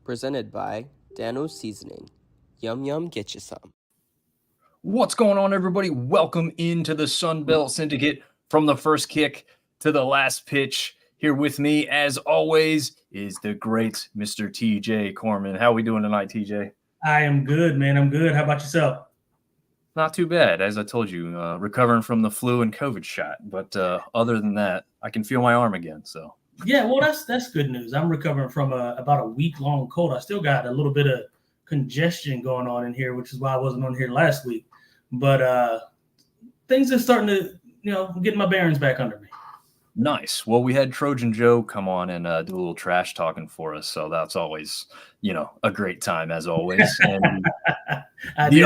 presented by Dano's Seasoning. Yum yum, get you some. What's going on, everybody? Welcome into the Sunbelt Syndicate. From the first kick to the last pitch, here with me, as always, is the great Mr. TJ Corman. How are we doing tonight, TJ? I am good, man. I'm good. How about yourself? Not too bad. As I told you, recovering from the flu and COVID shot. But other than that, I can feel my arm again. So yeah, well, that's good news. I'm recovering from about a week-long cold. I still got a little bit of congestion going on in here, which is why I wasn't on here last week. But things are starting to, getting my bearings back under me. Nice. Well, we had Trojan Joe come on and do a little trash talking for us. So that's always, a great time, as always. And the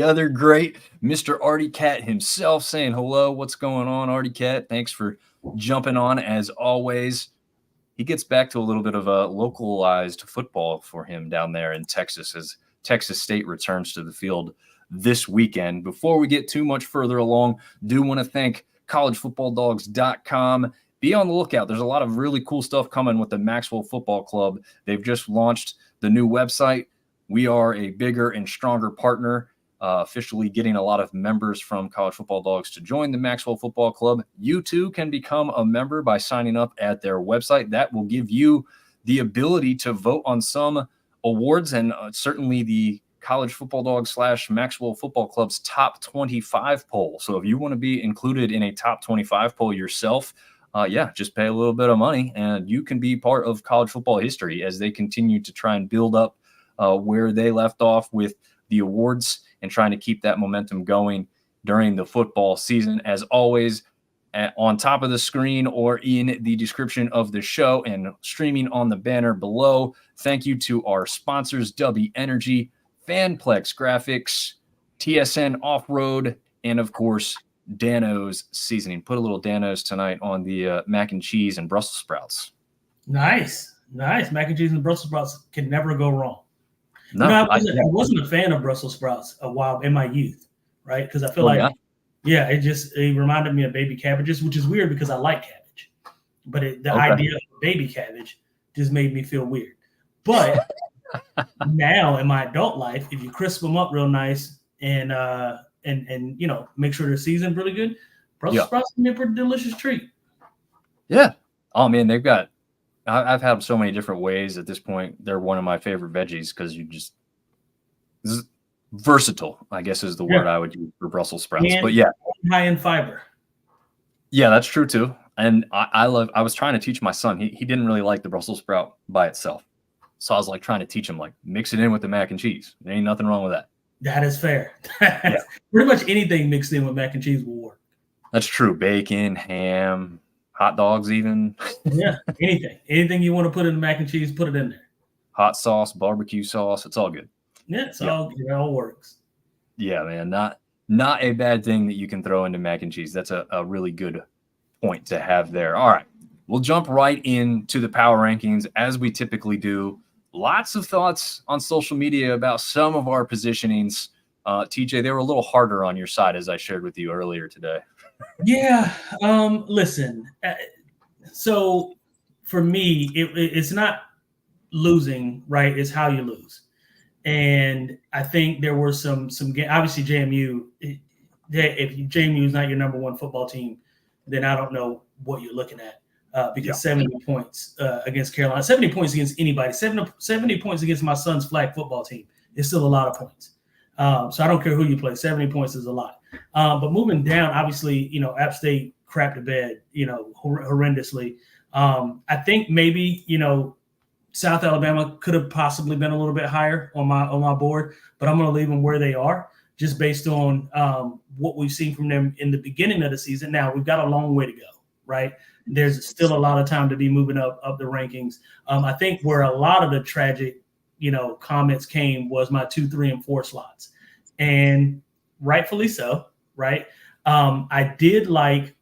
other great Mr. Artie Cat himself saying hello. What's going on, Artie Cat? Thanks for jumping on, as always. He gets back to a little bit of a localized football for him down there in Texas as Texas State returns to the field this weekend. Before we get too much further along, do want to thank collegefootballdawgs.com. Be on the lookout. There's a lot of really cool stuff coming with the Maxwell Football Club. They've just launched the new website. We are a bigger and stronger partner, officially getting a lot of members from College Football Dogs to join the Maxwell Football Club. You too can become a member by signing up at their website. That will give you the ability to vote on some awards and certainly the College Football Dogs / Maxwell Football Club's top 25 poll. So if you want to be included in a top 25 poll yourself, just pay a little bit of money and you can be part of college football history as they continue to try and build up where they left off with the awards and trying to keep that momentum going during the football season. As always, on top of the screen or in the description of the show and streaming on the banner below, thank you to our sponsors, Dubby Energy, Fanplex Graphics, TSN Off Road, and of course, Dano's Seasoning. Put a little Dano's tonight on the mac and cheese and Brussels sprouts. Nice. Mac and cheese and Brussels sprouts can never go wrong. No, I wasn't a fan of Brussels sprouts a while in my youth, right? Because I feel it reminded me of baby cabbages, which is weird because I like cabbage. But idea of baby cabbage just made me feel weird. But now in my adult life, if you crisp them up real nice and make sure they're seasoned really good, Brussels sprouts can be a pretty delicious treat. Yeah. Oh man, I've had so many different ways at this point. They're one of my favorite veggies because versatile, I guess is the word I would use for Brussels sprouts. And but yeah, high in fiber. Yeah, that's true too. And I was trying to teach my son. He didn't really like the Brussels sprout by itself. So I was like trying to teach him, like, mix it in with the mac and cheese. There ain't nothing wrong with that. That is fair. Pretty much anything mixed in with mac and cheese will work. That's true. Bacon, ham, hot dogs even. Yeah, anything. Anything you want to put in the mac and cheese, put it in there. Hot sauce, barbecue sauce, it's all good. Yeah, it all works. Yeah, man. Not a bad thing that you can throw into mac and cheese. That's a really good point to have there. All right. We'll jump right into the power rankings as we typically do. Lots of thoughts on social media about some of our positionings. TJ, they were a little harder on your side, as I shared with you earlier today. Yeah. Listen, so for me, it's not losing, right? It's how you lose. And I think there were some obviously JMU. If JMU is not your number one football team, then I don't know what you're looking at. Because 70 points against Carolina, 70 points against anybody, 70 points against my son's flag football team is still a lot of points. So I don't care who you play. 70 points is a lot. But moving down, obviously, App State crapped the bed, horrendously. I think maybe, South Alabama could have possibly been a little bit higher on my board, but I'm going to leave them where they are just based on what we've seen from them in the beginning of the season. Now we've got a long way to go, right? There's still a lot of time to be moving up the rankings. I think where a lot of the tragic, comments came was my 2, 3, and 4 slots, and rightfully so, right? I did like.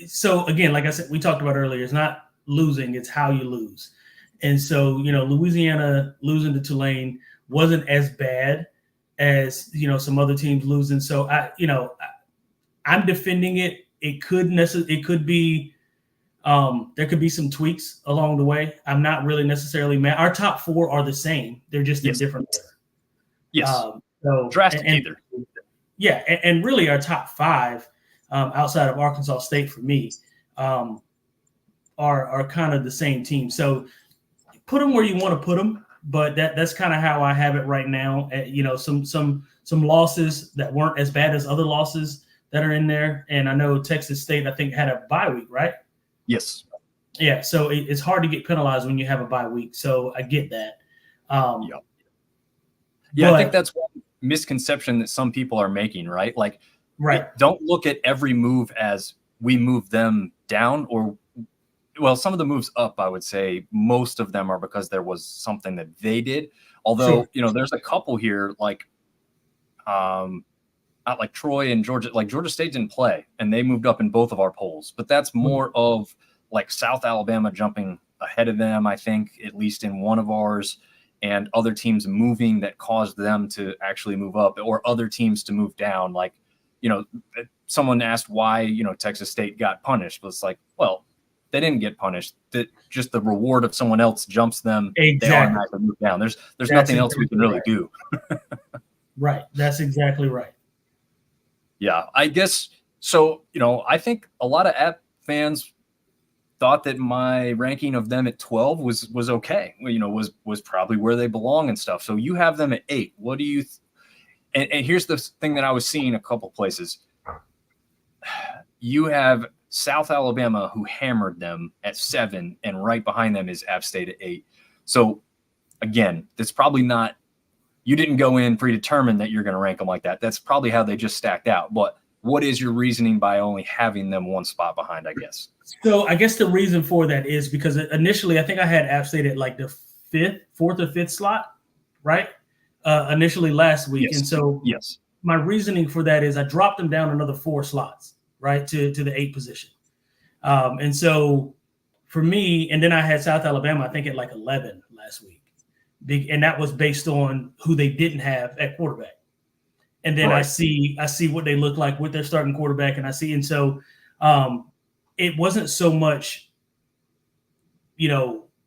So again, like I said, we talked about earlier, it's not losing, it's how you lose. And so, Louisiana losing to Tulane wasn't as bad as, some other teams losing. So I'm defending it. It could be There could be some tweaks along the way. I'm not really necessarily mad. Our top 4 are the same. They're just in different order. Yes. Drastic either. Yeah, and really our top 5 outside of Arkansas State for me are kind of the same team. So put them where you want to put them, but that's kind of how I have it right now. Some losses that weren't as bad as other losses that are in there. And I know Texas State, I think, had a bye week, right? Yes. Yeah, so it's hard to get penalized when you have a bye week. So I get that. Yeah, I think that's one misconception that some people are making, right? Like, don't look at every move as we move them down some of the moves up, I would say most of them are because there was something that they did. Although, there's a couple here like Troy and Georgia, like Georgia State didn't play and they moved up in both of our polls, but that's more of like South Alabama jumping ahead of them, I think, at least in one of ours, and other teams moving that caused them to actually move up or other teams to move down. Like, someone asked why, Texas State got punished. But it's like, well, they didn't get punished. That just the reward of someone else jumps them. Exactly. They automatically move down. There's nothing else we can really do. Right. That's exactly right. Yeah, I guess so. I think a lot of App fans thought that my ranking of them at 12 was okay. Was probably where they belong and stuff. So you have them at 8. What do you? And here's the thing that I was seeing a couple places. You have South Alabama, who hammered them at 7, and right behind them is App State at 8. So again, that's probably not. You didn't go in predetermined that you're going to rank them like that. That's probably how they just stacked out. But what is your reasoning by only having them one spot behind, I guess? So I guess the reason for that is because initially I think I had App State at like the 4th or 5th slot, right? Initially last week. Yes. And so my reasoning for that is I dropped them down another 4 slots, right, to the 8th position. And so for me, and then I had South Alabama, I think at like 11 last week. And that was based on who they didn't have at quarterback. And then I see what they look like with their starting quarterback, and so it wasn't so much,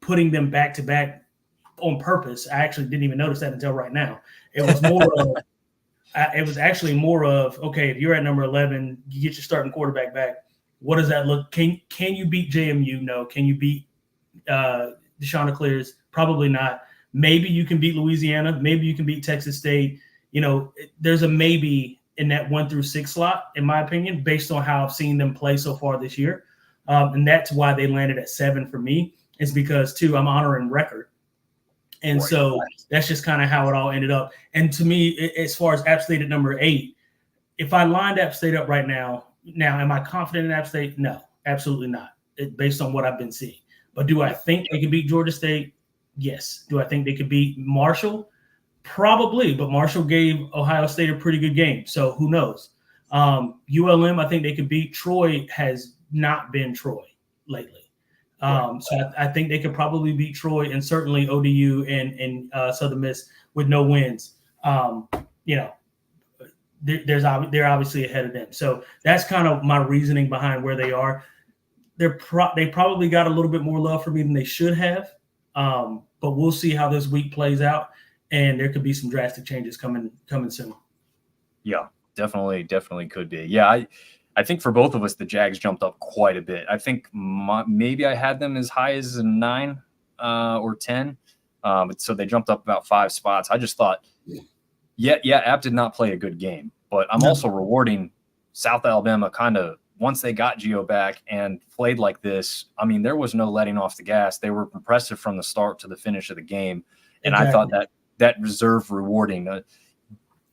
putting them back to back on purpose. I actually didn't even notice that until right now. It was more of, it was actually more of, okay, if you're at number 11, you get your starting quarterback back. What does that look? Can you beat JMU? No. Can you beat Deshaun Clears? Probably not. Maybe you can beat Louisiana. Maybe you can beat Texas State. There's a maybe in that 1 through 6 slot, in my opinion, based on how I've seen them play so far this year. And that's why they landed at 7 for me, is because, 2, I'm honoring record. And so that's just kind of how it all ended up. And to me, as far as App State at number 8, if I lined App State up right now, am I confident in App State? No, absolutely not, based on what I've been seeing. But do I think they can beat Georgia State? Yes. Do I think they could beat Marshall? Probably, but Marshall gave Ohio State a pretty good game, so who knows? ULM, I think they could beat. Troy has not been Troy lately. So I think they could probably beat Troy, and certainly ODU and Southern Miss with no wins. They're obviously ahead of them. So that's kind of my reasoning behind where they are. They probably got a little bit more love for me than they should have. But we'll see how this week plays out, and there could be some drastic changes coming soon. Yeah, definitely could be. Yeah, I think for both of us, the Jags jumped up quite a bit. I think maybe I had them as high as a 9 or 10. So they jumped up about 5 spots. I just thought, App did not play a good game, but I'm also rewarding South Alabama kind of once they got Gio back and played like this. I mean, there was no letting off the gas. They were impressive from the start to the finish of the game. And I thought that deserved rewarding.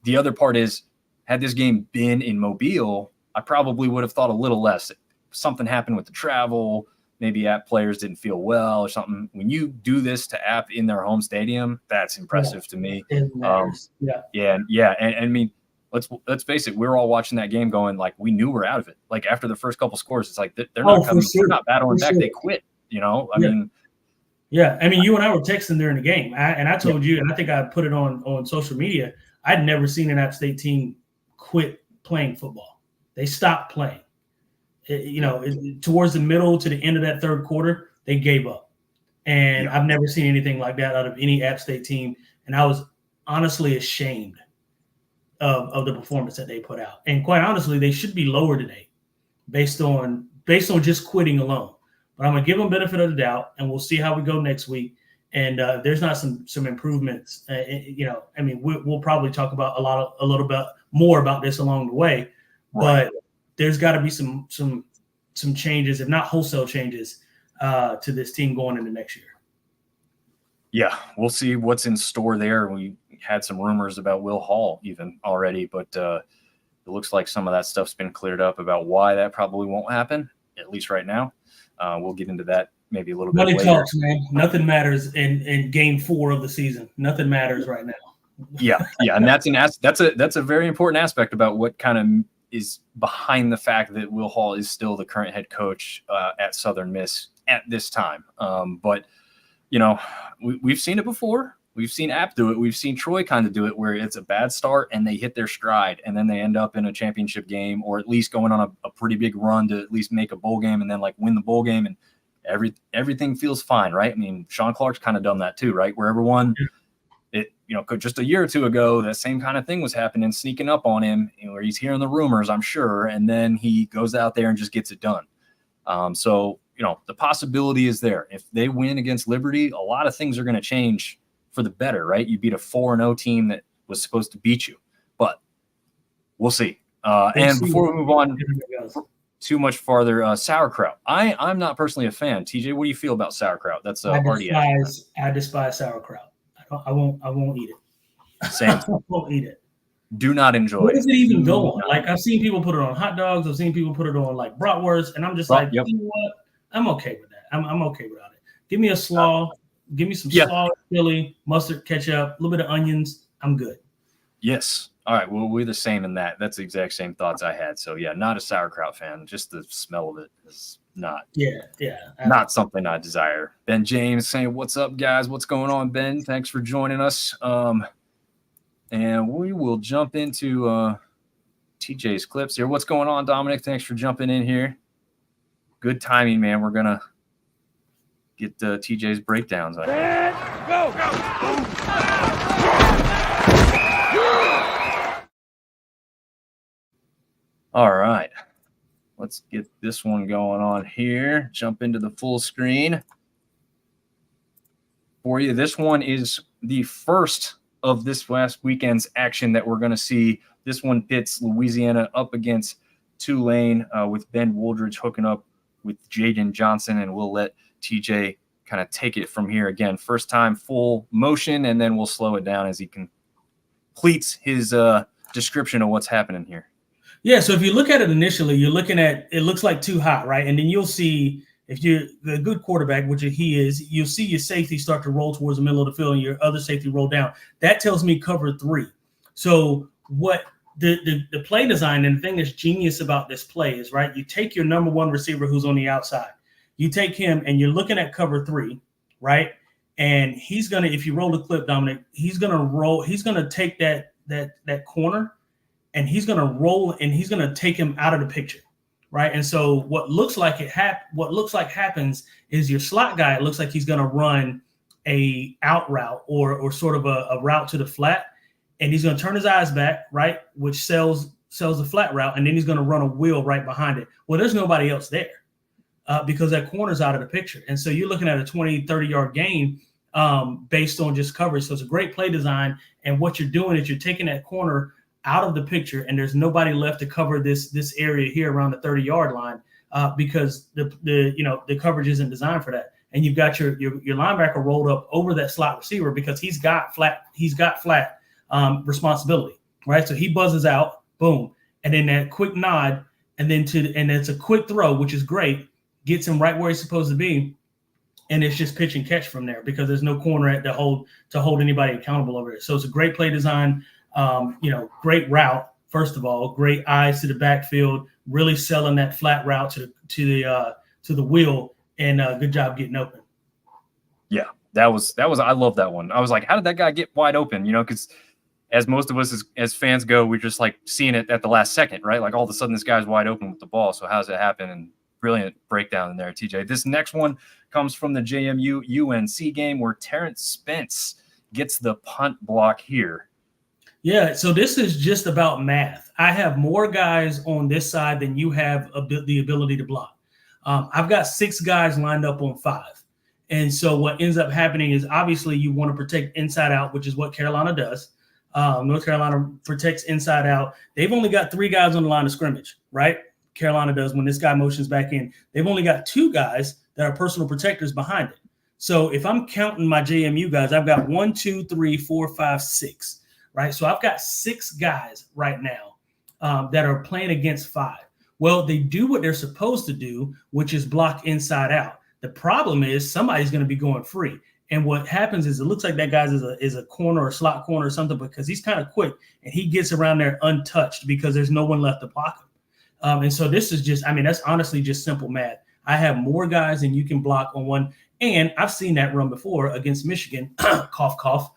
The other part is, had this game been in Mobile, I probably would have thought a little less. Something happened with the travel. Maybe App players didn't feel well or something. When you do this to App in their home stadium, that's impressive to me. And I mean, let's face it, we're all watching that game going like we knew we're out of it. Like after the first couple scores, it's like they're not coming, they're not battling back. They quit. I mean, you and I were texting during the game, I told you, and I think I put it on social media. I'd never seen an App State team quit playing football. They stopped playing. Towards the middle to the end of that third quarter, they gave up. And I've never seen anything like that out of any App State team. And I was honestly ashamed of the performance that they put out. And quite honestly, they should be lower today based on just quitting alone. But I'm going to give them benefit of the doubt, and we'll see how we go next week. And there's not some improvements. We'll probably talk about a little bit more about this along the way. Right. But there's got to be some changes, if not wholesale changes, to this team going into next year. Yeah, we'll see what's in store there. We had some rumors about Will Hall even already, but it looks like some of that stuff's been cleared up about why that probably won't happen, at least right now. We'll get into that maybe a little bit later. Money talks, man. Nothing matters in game 4 of the season. Nothing matters right now. Yeah, and that's a very important aspect about what kind of is behind the fact that Will Hall is still the current head coach at Southern Miss at this time. But we've seen it before. We've seen App do it. We've seen Troy kind of do it, where it's a bad start and they hit their stride, and then they end up in a championship game, or at least going on a pretty big run to at least make a bowl game, and then win the bowl game, and everything feels fine, right? I mean, Sean Clark's kind of done that too, right? Where everyone, just a year or two ago, that same kind of thing was happening, sneaking up on him, where he's hearing the rumors, I'm sure, and then he goes out there and just gets it done. So the possibility is there. If they win against Liberty, a lot of things are going to change for the better, right? You beat a 4-0 team that was supposed to beat you, but we'll see. Before we move on too much farther, sauerkraut. I'm not personally a fan. TJ, what do you feel about sauerkraut? That's I despise sauerkraut. I won't eat it. Same. I won't eat it. Do not enjoy it. What does it even go on? I've seen people put it on hot dogs. I've seen people put it on bratwurst, and I'm just you know what? I'm okay with that. I'm okay without it. Give me a slaw. Give me some slaw, chili, mustard, ketchup, a little bit of onions. I'm good. Yes. All right. Well, we're the same in that. That's the exact same thoughts I had. So, not a sauerkraut fan. Just the smell of it is not. Not something I desire. Ben James saying, "What's up, guys? What's going on, Ben? Thanks for joining us." And we will jump into TJ's clips here. What's going on, Dominic? Thanks for jumping in here. Good timing, man. We're gonna get TJ's breakdowns. Go! All right. Let's get this one going on here. Jump into the full screen for you. This one is the first of this last weekend's action that we're going to see. This one pits Louisiana up against Tulane with Ben Wooldridge hooking up with Jaden Johnson, and we'll let TJ kind of take it from here. Again, first time full motion, and then we'll slow it down as he completes his description of what's happening here. Yeah, so if you look at it initially, you're looking at, it looks like too hot, right? And then you'll see, if you're the good quarterback, which he is, you'll see your safety start to roll towards the middle of the field and your other safety roll down. That tells me cover 3. So what the play design, and the thing that's genius about this play is, right, you take your number 1 receiver who's on the outside. You take him and you're looking at cover 3, right? And he's going to, if you roll the clip, Dominic, he's going to take that corner, and he's going to roll, and he's going to take him out of the picture, right? And so what looks like happens is your slot guy, it looks like he's going to run a out route or sort of a route to the flat, and he's going to turn his eyes back, right, which sells the flat route, and then he's going to run a wheel right behind it. Well, there's nobody else there because that corner's out of the picture. And so you're looking at a 20, 30-yard gain based on just coverage. So it's a great play design, and what you're doing is you're taking that corner out of the picture, and there's nobody left to cover this area here around the 30-yard line because the coverage isn't designed for that. And you've got your linebacker rolled up over that slot receiver because he's got flat responsibility, right? So he buzzes out, boom, and then that quick nod, and it's a quick throw, which is great, gets him right where he's supposed to be, and it's just pitch and catch from there because there's no corner to hold anybody accountable over it. So it's a great play design. Great route, first of all, great eyes to the backfield, really selling that flat route to the wheel, and good job getting open. Yeah, that was I love that one. I was like, how did that guy get wide open? Because as most of us as fans go, we're just like seeing it at the last second, right? Like all of a sudden this guy's wide open with the ball. So how's it happen? And brilliant breakdown in there, TJ. This next one comes from the JMU UNC game where Terrence Spence gets the punt block here. Yeah, so this is just about math. I have more guys on this side than you have the ability to block. I've got 6 guys lined up on 5. And so what ends up happening is obviously you want to protect inside out, which is what Carolina does. North Carolina protects inside out. They've only got 3 guys on the line of scrimmage, right? Carolina does when this guy motions back in. They've only got 2 guys that are personal protectors behind it. So if I'm counting my JMU guys, I've got 1, 2, 3, 4, 5, 6. Right, so I've got 6 guys right now that are playing against 5. Well, they do what they're supposed to do, which is block inside out. The problem is somebody's going to be going free, and what happens is it looks like that guy's is a corner or slot corner or something because he's kind of quick and he gets around there untouched because there's no one left to block him. And so this is just, I mean, that's honestly just simple math. I have more guys than you can block on one, and I've seen that run before against Michigan. Cough, cough.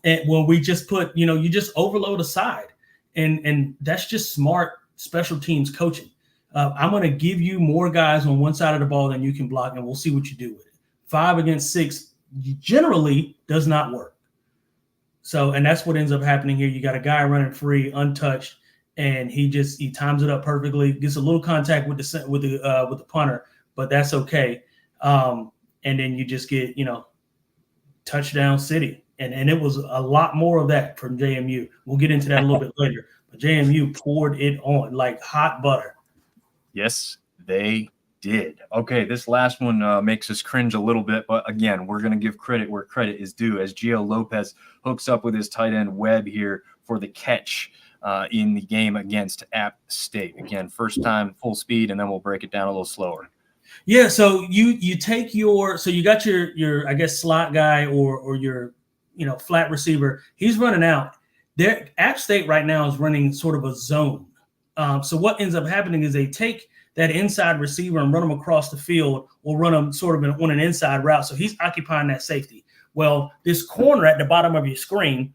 And when we just put, you just overload a side, and that's just smart special teams coaching. I'm going to give you more guys on one side of the ball than you can block, and we'll see what you do with it. 5 against 6 generally does not work. So, and that's what ends up happening here. You got a guy running free, untouched, and he times it up perfectly. Gets a little contact with the punter, but that's okay. And then you just get touchdown city. And it was a lot more of that from JMU. We'll get into that a little bit later. But JMU poured it on like hot butter. Yes, they did. Okay, this last one makes us cringe a little bit. But again, we're going to give credit where credit is due as Gio Lopez hooks up with his tight end Webb here for the catch in the game against App State. Again, first time full speed, and then we'll break it down a little slower. Yeah, so you take you got your I guess slot guy or your flat receiver. He's running out. App State right now is running sort of a zone. So what ends up happening is they take that inside receiver and run him across the field or run him sort of on an inside route. So he's occupying that safety. Well, this corner at the bottom of your screen,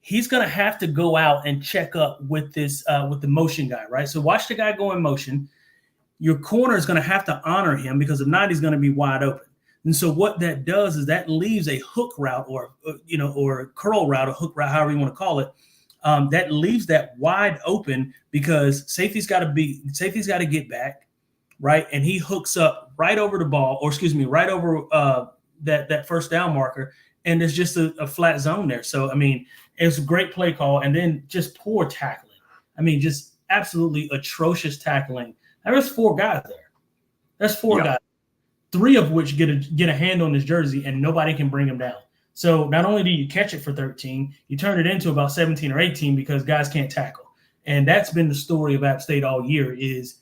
he's going to have to go out and check up with this with the motion guy, right? So watch the guy go in motion. Your corner is going to have to honor him because if not, he's going to be wide open. And so what that does is that leaves a hook route or a curl route, a hook route, however you want to call it. That leaves that wide open because safety's got to get back, right? And he hooks up right over the ball, right over that first down marker. And there's just a flat zone there. So, I mean, it's a great play call. And then just poor tackling. I mean, just absolutely atrocious tackling. There's 4 guys there. That's 4 guys. 3 of which get a hand on his jersey and nobody can bring him down. So not only do you catch it for 13, you turn it into about 17 or 18 because guys can't tackle. And that's been the story of App State all year is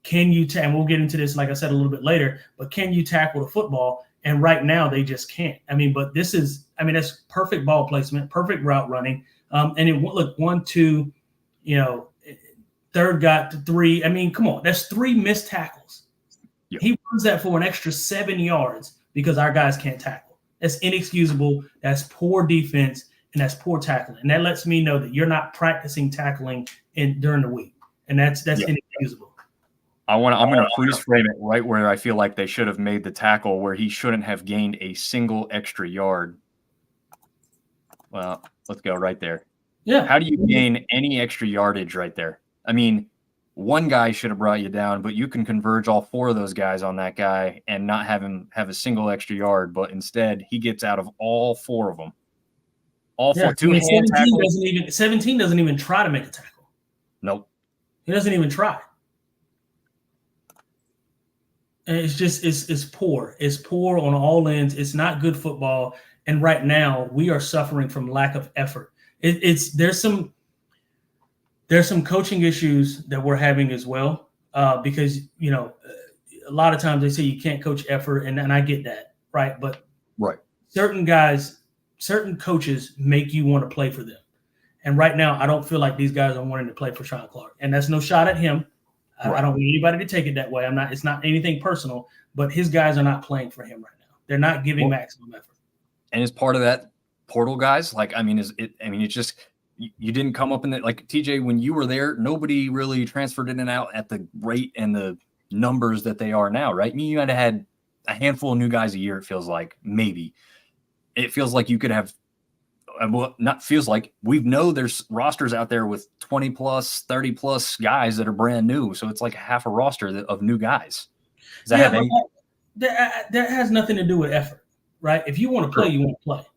can you and we'll get into this, like I said, a little bit later, but can you tackle the football? And right now they just can't. I mean, but that's perfect ball placement, perfect route running. And it look 1, 2, third got to 3. I mean, come on, that's 3 missed tackles. Yep. He runs that for an extra 7 yards because our guys can't tackle. That's inexcusable. That's poor defense, and that's poor tackling. And that lets me know that you're not practicing tackling during the week, and that's inexcusable. I'm going to freeze frame it right where I feel like they should have made the tackle where he shouldn't have gained a single extra yard. Well, let's go right there. Yeah. How do you gain any extra yardage right there? I mean, one guy should have brought you down, but you can converge all 4 of those guys on that guy and not have him have a single extra yard. But instead, he gets out of all 4 of them. All 4. 2 hand tackles. 17 doesn't even try to make a tackle. Nope. He doesn't even try. And it's just it's poor. It's poor on all ends. It's not good football. And right now, we are suffering from lack of effort. There's some coaching issues that we're having as well, because a lot of times they say you can't coach effort, and I get that, right? But certain coaches make you want to play for them, and right now I don't feel like these guys are wanting to play for Sean Clark, and that's no shot at him. Right. I don't want anybody to take it that way. It's not anything personal, but his guys are not playing for him right now. They're not giving maximum effort. And as part of that, portal guys. Like, I mean, it's just, you didn't come up in the, like TJ, when you were there, nobody really transferred in and out at the rate and the numbers that they are now, right? I mean, you might have had a handful of new guys a year. It feels like, maybe. It feels like you could have, well, not feels like, we know there's rosters out there with 20 plus, 30 plus guys that are brand new. So it's like half a roster of new guys. Does that have any? That has nothing to do with effort, right? If you want to play, you want to play,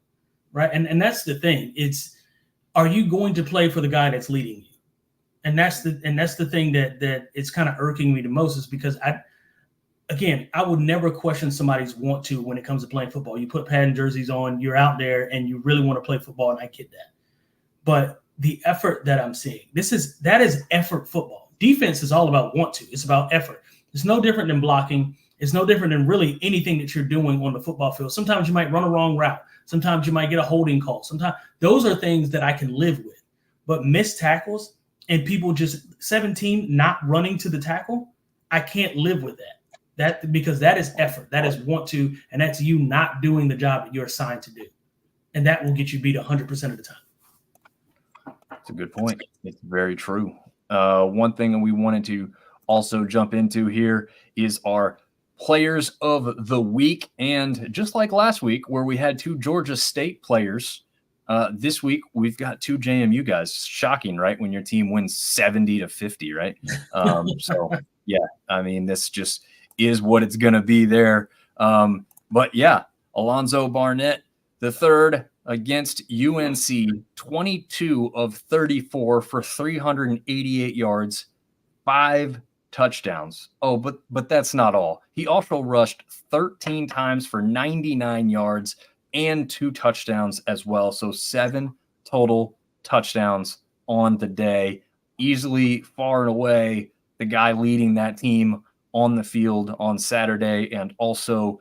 right? And that's the thing. It's, are you going to play for the guy that's leading you? And that's the thing that it's kind of irking me the most, is because I would never question somebody's want to when it comes to playing football. You put padded jerseys on, you're out there, and you really want to play football, and I get that. But the effort that I'm seeing, that is effort football. Defense is all about want to. It's about effort. It's no different than blocking. It's no different than really anything that you're doing on the football field. Sometimes you might run a wrong route. Sometimes you might get a holding call. Sometimes those are things that I can live with. But missed tackles and people just 17 not running to the tackle, I can't live with that. Because that is effort. That is want to, and that's you not doing the job that you're assigned to do. And that will get you beat 100% of the time. That's a good point. It's very true. One thing that we wanted to also jump into here is our players of the week. And just like last week, where we had 2 Georgia State players, this week we've got 2 JMU guys. Shocking, right? When your team wins 70-50, right? So yeah, I mean, this just is what it's going to be there. But yeah, Alonzo Barnett, the third against UNC, 22 of 34 for 388 yards, 5 touchdowns. Oh, but that's not all. He also rushed 13 times for 99 yards and 2 touchdowns as well. So 7 total touchdowns on the day. Easily, far and away, the guy leading that team on the field on Saturday, and also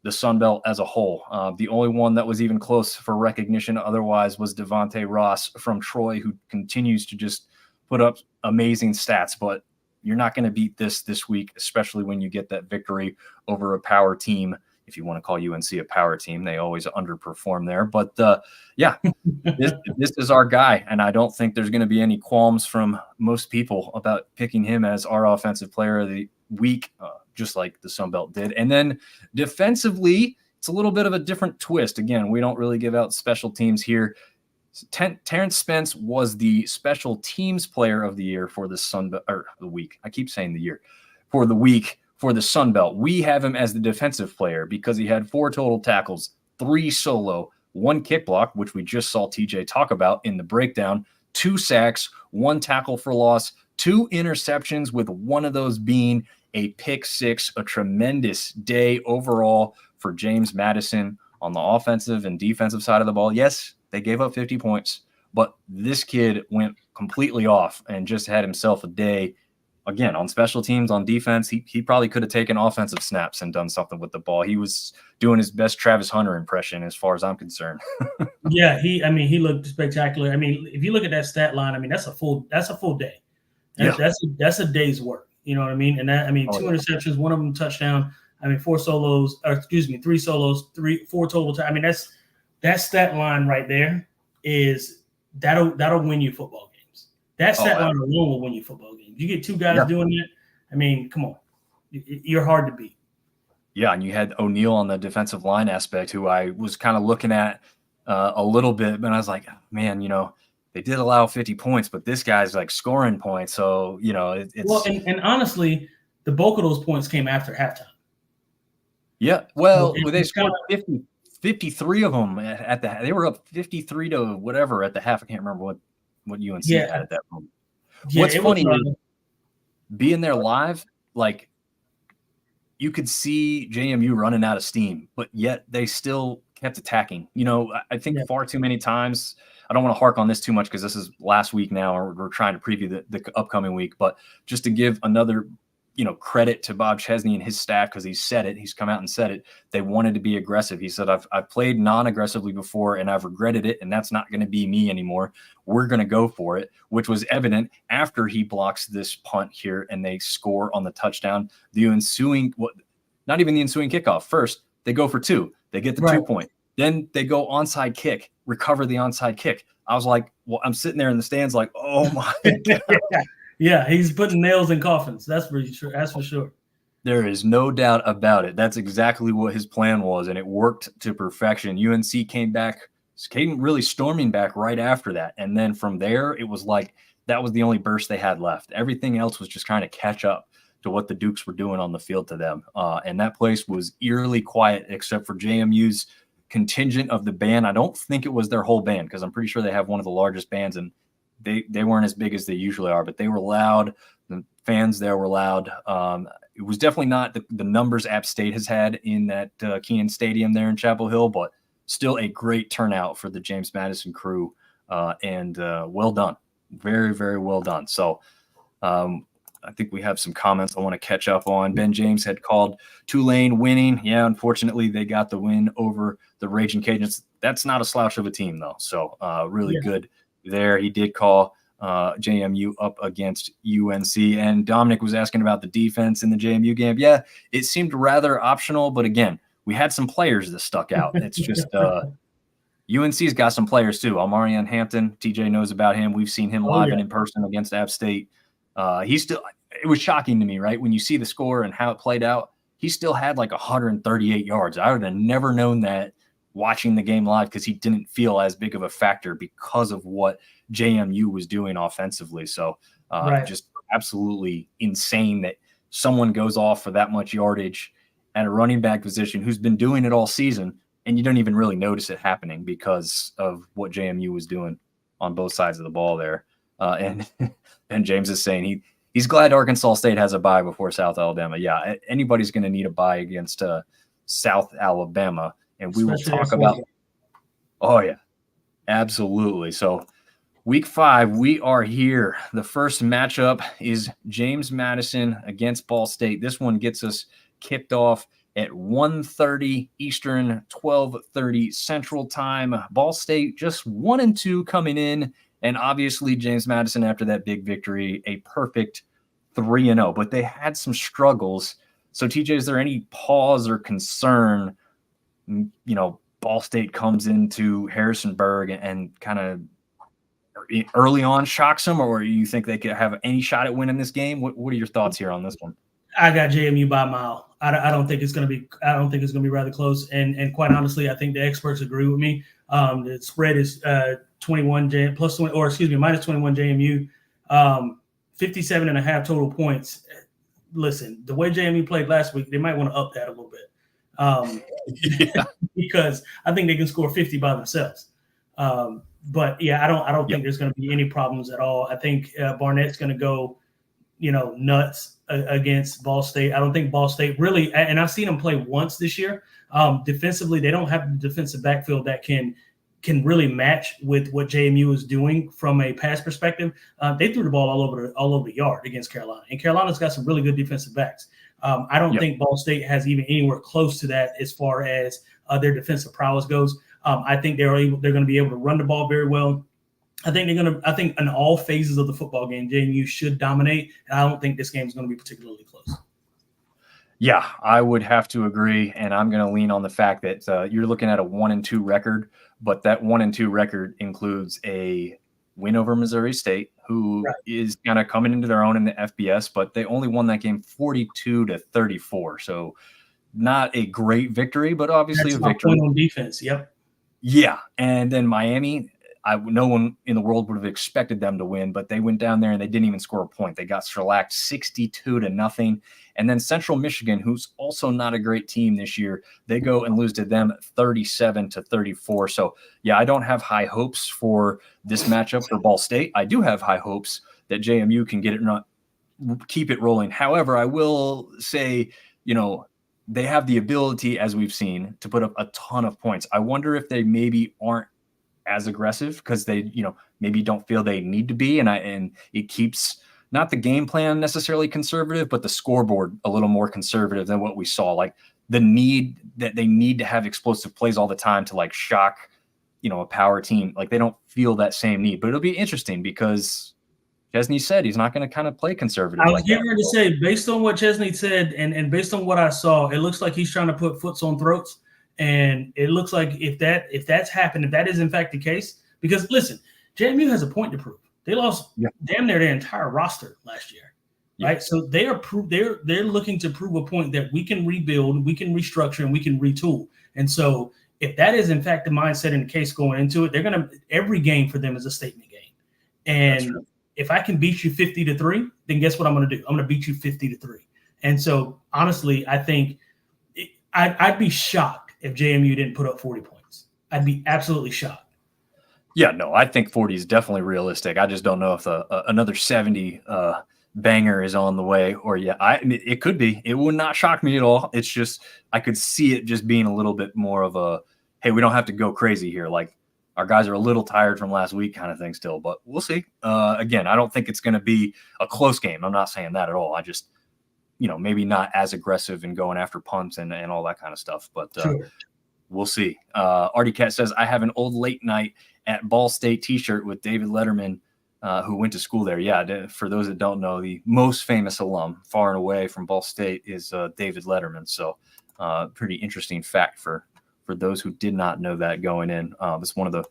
the Sun Belt as a whole. The only one that was even close for recognition otherwise was Devontae Ross from Troy, who continues to just put up amazing stats. But you're not going to beat this week, especially when you get that victory over a power team. If you want to call UNC a power team, they always underperform there. But yeah, this is our guy, and I don't think there's going to be any qualms from most people about picking him as our offensive player of the week, just like the Sun Belt did. And then defensively, it's a little bit of a different twist. Again, we don't really give out special teams here. Terrence Spence was the special teams player of the year for the Sun Belt, or the week. I keep saying the year. For the week for the Sun Belt. We have him as the defensive player because he had 4 total tackles, 3 solo, 1 kick block, which we just saw TJ talk about in the breakdown, 2 sacks, 1 tackle for loss, 2 interceptions, with one of those being a pick 6, a tremendous day overall for James Madison on the offensive and defensive side of the ball. Yes, they gave up 50 points, but this kid went completely off and just had himself a day. Again, on special teams, on defense, he probably could have taken offensive snaps and done something with the ball. He was doing his best Travis Hunter impression as far as I'm concerned. Yeah, he looked spectacular. I mean, if you look at that stat line, I mean, that's a full day. That's a day's work. You know what I mean? And that, I mean, 2 interceptions, 1 of them touchdown. I mean, 3 solos, 4 total. I mean, that stat line right there is that'll win you football games. That stat line alone will win you football games. You get 2 guys doing that. I mean, come on, you're hard to beat. Yeah, and you had O'Neal on the defensive line aspect, who I was kind of looking at a little bit, but I was like, man, they did allow 50 points, but this guy's like scoring points. So, it's well, and honestly, the bulk of those points came after halftime. Yeah, well, they scored 53 of them at the. They were up 53 to whatever at the half. I can't remember what UNC had at that moment. Yeah, what's funny is being there live, like you could see JMU running out of steam, but yet they still kept attacking. I think far too many times. I don't want to hark on this too much because this is last week now, or we're trying to preview the upcoming week. But just to give another, credit to Bob Chesney and his staff, because he's come out and said it. They wanted to be aggressive. He said, I've played non-aggressively before and I've regretted it, and that's not going to be me anymore. We're going to go for it, which was evident after he blocks this punt here and they score on the touchdown. Not even the ensuing kickoff. First, they go for 2. They get the 2 point. Then they go onside kick, recover the onside kick. I was like, well, I'm sitting there in the stands like, oh my God. Yeah, he's putting nails in coffins. That's for sure. That's for sure. There is no doubt about it. That's exactly what his plan was, and it worked to perfection. UNC came really storming back right after that. And then from there, it was like that was the only burst they had left. Everything else was just trying to catch up to what the Dukes were doing on the field to them. And that place was eerily quiet except for JMU's contingent of the band. I don't think it was their whole band because I'm pretty sure they have one of the largest bands, and they weren't as big as they usually are, but they were loud. The fans there were loud. It was definitely not the numbers App State has had in that Kenan Stadium there in Chapel Hill, but still a great turnout for the James Madison crew, and well done. Very, very well done. So I think we have some comments I want to catch up on. Ben James had called Tulane winning. Yeah, unfortunately, they got the win over the Raging Cajuns. That's not a slouch of a team, though. So really good there. He did call JMU up against UNC. And Dominic was asking about the defense in the JMU game. Yeah, it seemed rather optional, but again, we had some players that stuck out. It's just UNC's got some players too. Almarion Hampton, TJ knows about him. We've seen him live and in person against App State. It was shocking to me, right? When you see the score and how it played out, he still had like 138 yards. I would have never known that watching the game live because he didn't feel as big of a factor because of what JMU was doing offensively. So just absolutely insane that someone goes off for that much yardage at a running back position who's been doing it all season, and you don't even really notice it happening because of what JMU was doing on both sides of the ball there. And James is saying he's glad Arkansas State has a bye before South Alabama. Yeah, anybody's going to need a bye against South Alabama, and we will talk about – oh, yeah, absolutely. So Week 5, we are here. The first matchup is James Madison against Ball State. This one gets us kicked off at 1:30 Eastern, 12:30 Central Time. Ball State just 1-2 coming in, and obviously James Madison after that big victory, a perfect 3-0. But they had some struggles. So TJ, is there any pause or concern? Ball State comes into Harrisonburg and kind of early on shocks them, or you think they could have any shot at winning this game? What are your thoughts here on this one? I got JMU by a mile. I don't think it's going to be. I don't think it's going to be rather close. And quite honestly, I think the experts agree with me. The spread is 21 plus 20, or excuse me, minus 21 JMU, 57.5 total points. Listen, the way JMU played last week, they might want to up that a little bit, because I think they can score 50 by themselves. But yeah, I don't think there's going to be any problems at all. I think Barnett's going to go, nuts against Ball State. I don't think Ball State really, and I've seen them play once this year. Defensively, they don't have the defensive backfield that can really match with what JMU is doing from a pass perspective. They threw the ball all over the yard against Carolina, and Carolina's got some really good defensive backs. I don't think Ball State has even anywhere close to that as far as their defensive prowess goes. I think they're going to be able to run the ball very well. I think in all phases of the football game, JMU should dominate, and I don't think this game is going to be particularly close. Yeah, I would have to agree, and I'm going to lean on the fact that you're looking at a 1-2 record, but that 1-2 record includes a win over Missouri State, who is kind of coming into their own in the FBS, but they only won that game 42-34. So not a great victory, but obviously a victory. Point on defense, yep. Yeah, and then Miami, no one in the world would have expected them to win, but they went down there and they didn't even score a point. They got shellacked 62-0. And then Central Michigan, who's also not a great team this year, they go and lose to them 37-34. So, yeah, I don't have high hopes for this matchup for Ball State. I do have high hopes that JMU can keep it rolling. However, I will say, they have the ability, as we've seen, to put up a ton of points. I wonder if they maybe aren't as aggressive because they, maybe don't feel they need to be. And it keeps not the game plan necessarily conservative, but the scoreboard a little more conservative than what we saw. Like the need that they need to have explosive plays all the time to like shock, a power team. Like they don't feel that same need, but it'll be interesting because Chesney said he's not going to kind of play conservative. I was getting ready to say, based on what Chesney said and based on what I saw, it looks like he's trying to put foots on throats. And it looks like if that's happened, if that is in fact the case, because listen, JMU has a point to prove. They lost damn near their entire roster last year, right? So they're looking to prove a point that we can rebuild, we can restructure, and we can retool. And so if that is in fact the mindset and the case going into it, every game for them is a statement game. And if I can beat you 50-3, then guess what I'm going to do? I'm going to beat you 50-3. And so honestly, I think I'd be shocked if JMU didn't put up 40 points. I'd be absolutely shocked. Yeah, no, I think 40 is definitely realistic. I just don't know if another 70 banger is on the way, or it could be. It would not shock me at all. It's just I could see it just being a little bit more of a, hey, we don't have to go crazy here. Like our guys are a little tired from last week kind of thing still, but we'll see. Again, I don't think it's going to be a close game. I'm not saying that at all. I just, maybe not as aggressive and going after punts and all that kind of stuff, but we'll see. Artie Cat says, I have an old late night at Ball State t-shirt with David Letterman, who went to school there. Yeah, for those that don't know, the most famous alum far and away from Ball State is David Letterman. So pretty interesting fact for those who did not know that going in. It's one of the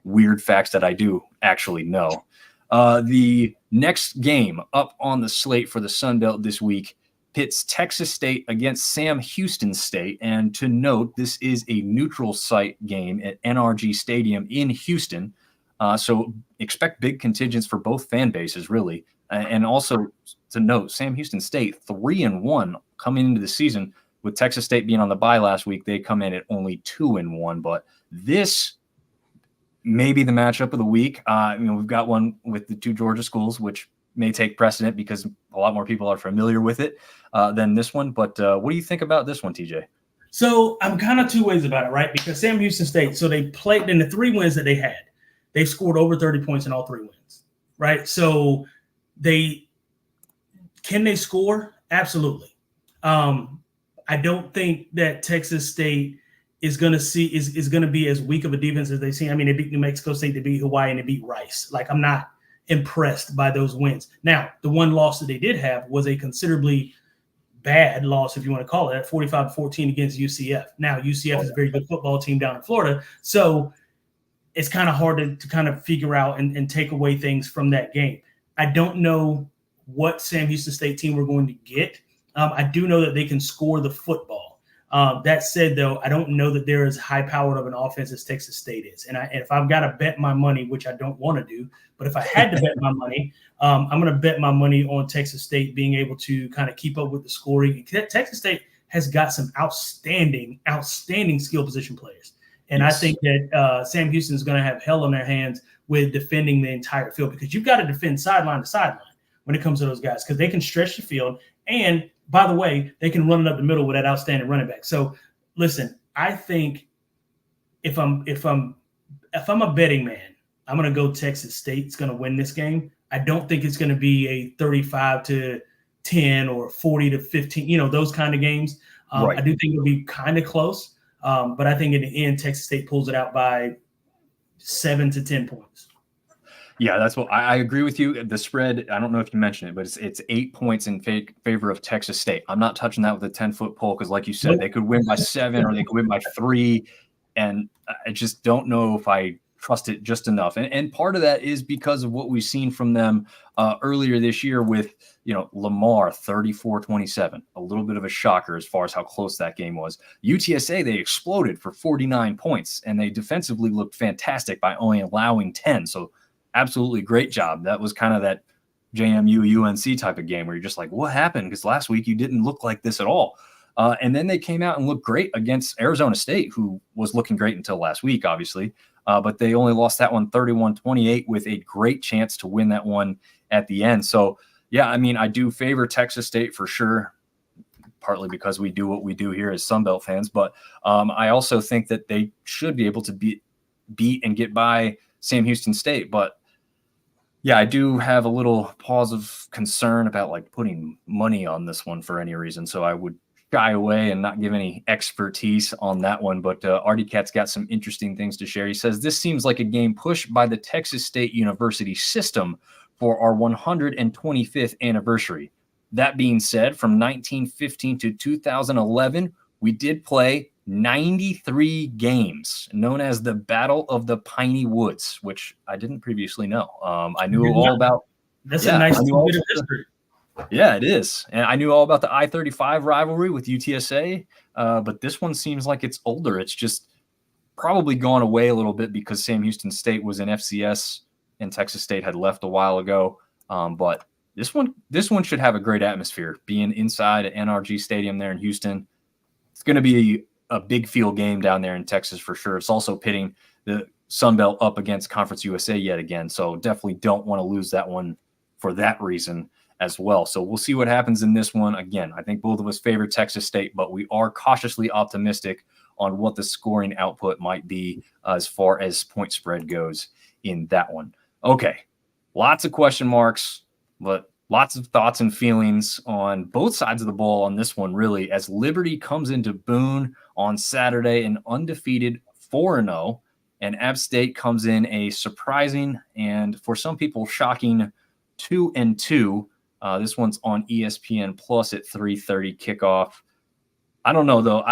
weird facts that I do actually know. The next game up on the slate for the Sun Belt this week pits Texas State against Sam Houston State. And to note, this is a neutral site game at NRG Stadium in Houston. So expect big contingents for both fan bases, really. And also to note, Sam Houston State 3-1 coming into the season, with Texas State being on the bye last week. They come in at only 2-1, but this may be the matchup of the week. We've got one with the two Georgia schools, which may take precedent because a lot more people are familiar with it than this one. But what do you think about this one, TJ? So I'm kind of two ways about it, right? Because Sam Houston State, so they played in the 3 wins that they had. They've scored over 30 points in all 3 wins, right? So can they score? Absolutely. I don't think that Texas State is going to be as weak of a defense as they've seen. I mean, they beat New Mexico State, they beat Hawaii, and they beat Rice. Like, I'm not impressed by those wins. Now, the one loss that they did have was a considerably bad loss, if you want to call it, at 45-14 against UCF. Now, UCF is a very good football team down in Florida, so it's kind of hard to kind of figure out and take away things from that game. I don't know what Sam Houston State team we're going to get. I do know that they can score the football. That said, though, I don't know that they're as high-powered of an offense as Texas State is. And if I've got to bet my money, which I don't want to do, but if I had to bet my money, I'm going to bet my money on Texas State being able to kind of keep up with the scoring. Texas State has got some outstanding skill position players. And yes. I think that Sam Houston is going to have hell on their hands with defending the entire field, because you've got to defend sideline to sideline when it comes to those guys, because they can stretch the field. And by the way, they can run it up the middle with that outstanding running back. So listen, I think if I'm a betting man, I'm going to go Texas State's going to win this game. I don't think it's going to be a 35-10 or 40-15, those kind of games. Right. I do think it'll be kind of close. But I think in the end, Texas State pulls it out by 7 to 10 points. Yeah, that's what I agree with you. The spread, I don't know if you mentioned it, but it's 8 points in favor of Texas State. I'm not touching that with a 10-foot pole because, like you said, they could win by 7 or they could win by 3. And I just don't know if I trust it just enough. And part of that is because of what we've seen from them earlier this year with, Lamar 34-27, a little bit of a shocker as far as how close that game was. UTSA, they exploded for 49 points, and they defensively looked fantastic by only allowing 10. So absolutely great job. That was kind of that JMU UNC type of game where you're just like, what happened? Because last week you didn't look like this at all. And then they came out and looked great against Arizona State, who was looking great until last week, obviously. But they only lost that one 31-28 with a great chance to win that one at the end. So, yeah, I mean, I do favor Texas State for sure, partly because we do what we do here as Sunbelt fans. But I also think that they should be able to beat and get by Sam Houston State. But, yeah, I do have a little pause of concern about, putting money on this one for any reason. So I would shy away and not give any expertise on that one. But Artie Cat's got some interesting things to share. He says, this seems like a game pushed by the Texas State University system for our 125th anniversary. That being said, from 1915 to 2011, we did play 93 games, known as the Battle of the Piney Woods, which I didn't previously know. I knew all about. That's a nice bit of history. Yeah, it is. And I knew all about the I-35 rivalry with UTSA, but this one seems like it's older. It's just probably gone away a little bit because Sam Houston State was in FCS and Texas State had left a while ago. But this one should have a great atmosphere. Being inside at NRG Stadium there in Houston, it's going to be a big field game down there in Texas for sure. It's also pitting the Sun Belt up against Conference USA yet again. So definitely don't want to lose that one for that reason as well. So we'll see what happens in this one. Again, I think both of us favor Texas State, but we are cautiously optimistic on what the scoring output might be as far as point spread goes in that one. Okay, lots of question marks, but lots of thoughts and feelings on both sides of the ball on this one, really, as Liberty comes into Boone on Saturday, an undefeated 4-0, and App State comes in a surprising and, for some people, shocking 2-2. This one's on ESPN Plus at 3:30 kickoff. I don't know, though.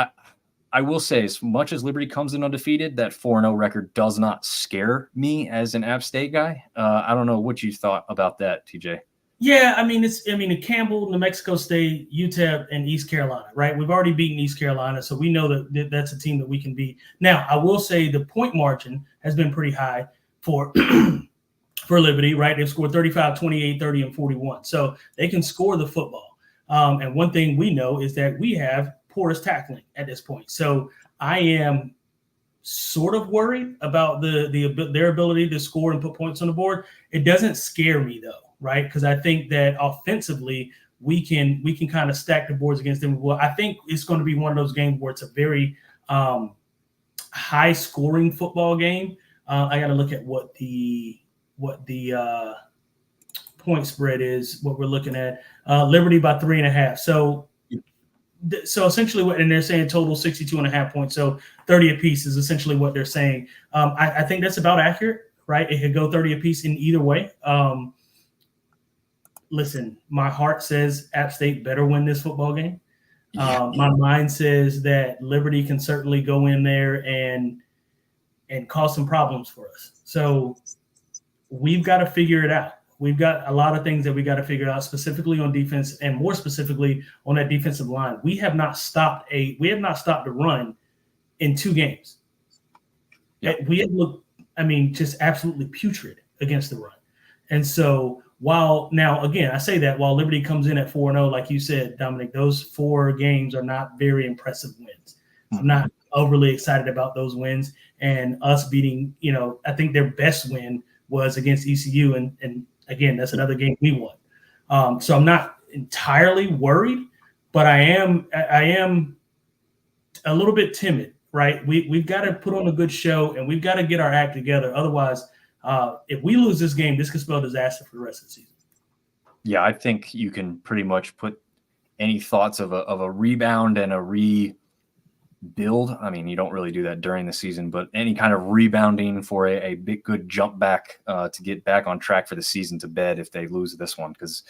I will say, as much as Liberty comes in undefeated, that 4-0 record does not scare me as an App State guy. I don't know what you thought about that, TJ. Yeah, I mean, Campbell, New Mexico State, UTEP, and East Carolina, right? We've already beaten East Carolina, so we know that that's a team that we can beat. Now, I will say the point margin has been pretty high for for Liberty, right? They've scored 35, 28, 30, and 41. So they can score the football. And one thing we know is that we have porous tackling at this point. So I am sort of worried about their ability to score and put points on the board. It doesn't scare me, though, right? Because I think that offensively we can kind of stack the boards against them. Well, I think it's going to be one of those games where it's a very high scoring football game. I got to look at what the point spread is, what we're looking at. Liberty by 3.5. So essentially and they're saying total 62.5 points. So 30 apiece is essentially what they're saying. I think that's about accurate, right? It could go 30 apiece in either way. Listen, my heart says App State better win this football game. My mind says that Liberty can certainly go in there and cause some problems for us. So we've got to figure it out. We've got a lot of things that we got to figure out, specifically on defense, and more specifically on that defensive line. We have not stopped the run in 2 games. We have looked, just absolutely putrid against the run. And so while Liberty comes in at 4-0, like you said, Dominic, those 4 games are not very impressive wins. I'm not overly excited about those wins, and us beating, I think their best win was against ECU, and again, that's another game we won. So I'm not entirely worried, but I am a little bit timid, right? We've got to put on a good show, and we've got to get our act together. Otherwise, if we lose this game, this could spell disaster for the rest of the season. Yeah, I think you can pretty much put any thoughts of a rebound and a rebuild. You don't really do that during the season, but any kind of rebounding for a big, good jump back to get back on track for the season to bed if they lose this one. Because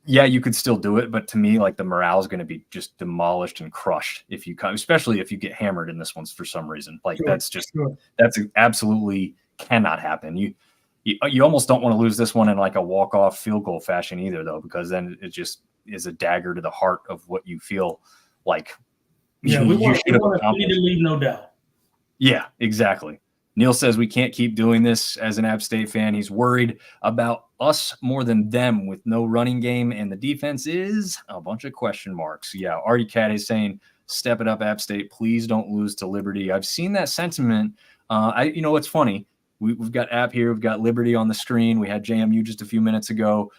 you could still do it, but to me, like, the morale is going to be just demolished and crushed if you come, especially if you get hammered in this one for some reason. Like, that's absolutely cannot happen. You almost don't want to lose this one in like a walk-off field goal fashion either, though, because then it just is a dagger to the heart of what you feel like. Yeah, we need to leave no doubt. Yeah, exactly. Neil says we can't keep doing this as an App State fan. He's worried about us more than them with no running game, and the defense is a bunch of question marks. Yeah, Artie Cat is saying, step it up, App State. Please don't lose to Liberty. I've seen that sentiment. It's funny. We've got App here. We've got Liberty on the screen. We had JMU just a few minutes ago.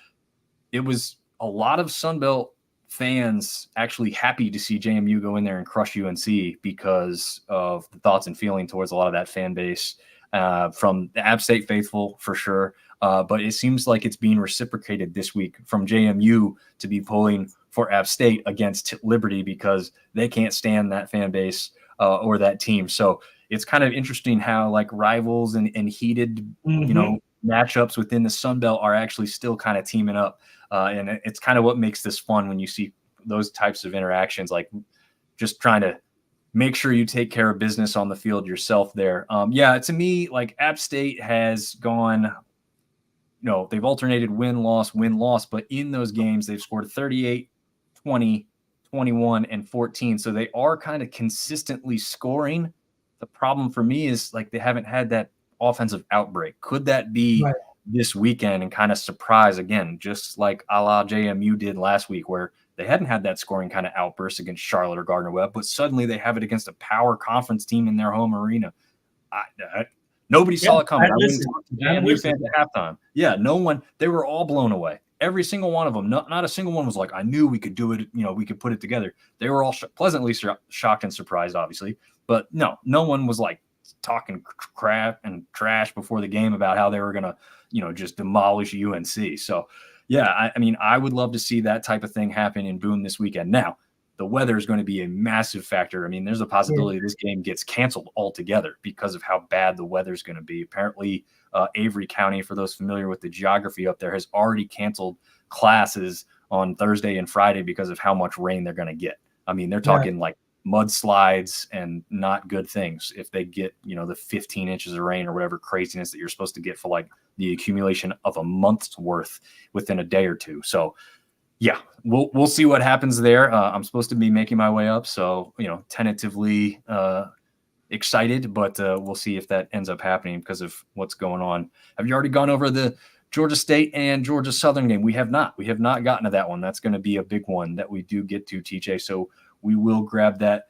It was a lot of Sunbelt fans actually happy to see JMU go in there and crush UNC because of the thoughts and feeling towards a lot of that fan base from the App State faithful for sure. But it seems like it's being reciprocated this week from JMU to be pulling for App State against Liberty because they can't stand that fan base or that team. So it's kind of interesting how like rivals and heated, matchups within the Sun Belt are actually still kind of teaming up. And it's kind of what makes this fun when you see those types of interactions, like just trying to make sure you take care of business on the field yourself there. Yeah, to me, like App State has gone, they've alternated win, loss, but in those games, they've scored 38, 20, 21, and 14. So they are kind of consistently scoring. The problem for me is like they haven't had that offensive outbreak. Could that be this weekend and kind of surprise again, just like a la JMU did last week, where they hadn't had that scoring kind of outburst against Charlotte or Gardner-Webb, but suddenly they have it against a power conference team in their home arena. Nobody saw it coming. I went to JMU fans at halftime. Yeah, no one. They were all blown away. Every single one of them. Not a single one was like, I knew we could do it. We could put it together. They were all pleasantly shocked and surprised, obviously. But no one was like talking crap and trash before the game about how they were going to, just demolish UNC. So, yeah, I mean, I would love to see that type of thing happen in Boone this weekend. Now, the weather is going to be a massive factor. I mean, there's a possibility this game gets canceled altogether because of how bad the weather is going to be. Apparently, Avery County, for those familiar with the geography up there, has already canceled classes on Thursday and Friday because of how much rain they're going to get. I mean, they're talking like mudslides and not good things if they get, the 15 inches of rain or whatever craziness that you're supposed to get for like the accumulation of a month's worth within a day or two. So, yeah, we'll see what happens there. I'm supposed to be making my way up, so tentatively excited, but we'll see if that ends up happening because of what's going on. Have you already gone over the Georgia State and Georgia Southern game? We have not. We have not gotten to that one. That's going to be a big one that we do get to, TJ. So we will grab that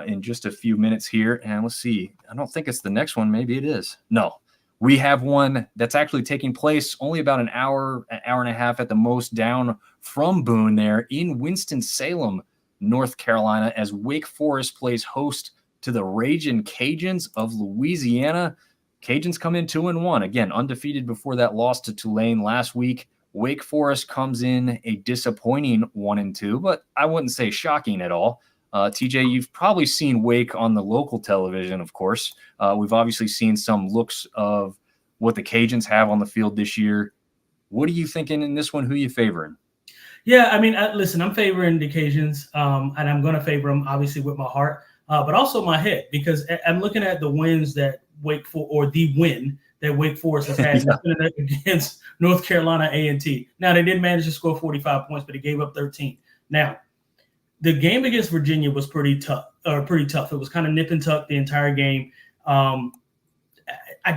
in just a few minutes here, and let's see. I don't think it's the next one. Maybe it is. No. We have one that's actually taking place only about an hour and a half at the most down from Boone there in Winston-Salem, North Carolina, as Wake Forest plays host to the Ragin' Cajuns of Louisiana. Cajuns come in 2-1, again, undefeated before that loss to Tulane last week. Wake Forest comes in a disappointing 1-2, but I wouldn't say shocking at all. TJ, you've probably seen Wake on the local television, of course. We've obviously seen some looks of what the Cajuns have on the field this year. What are you thinking in this one? Who are you favoring? Yeah, I mean, listen, I'm favoring the Cajuns, and I'm going to favor them, obviously, with my heart, but also my head, because I'm looking at the wins that the win that Wake Forest has had against North Carolina A&T. Now, they didn't manage to score 45 points, but they gave up 13. Now, the game against Virginia was pretty tough. It was kind of nip and tuck the entire game. I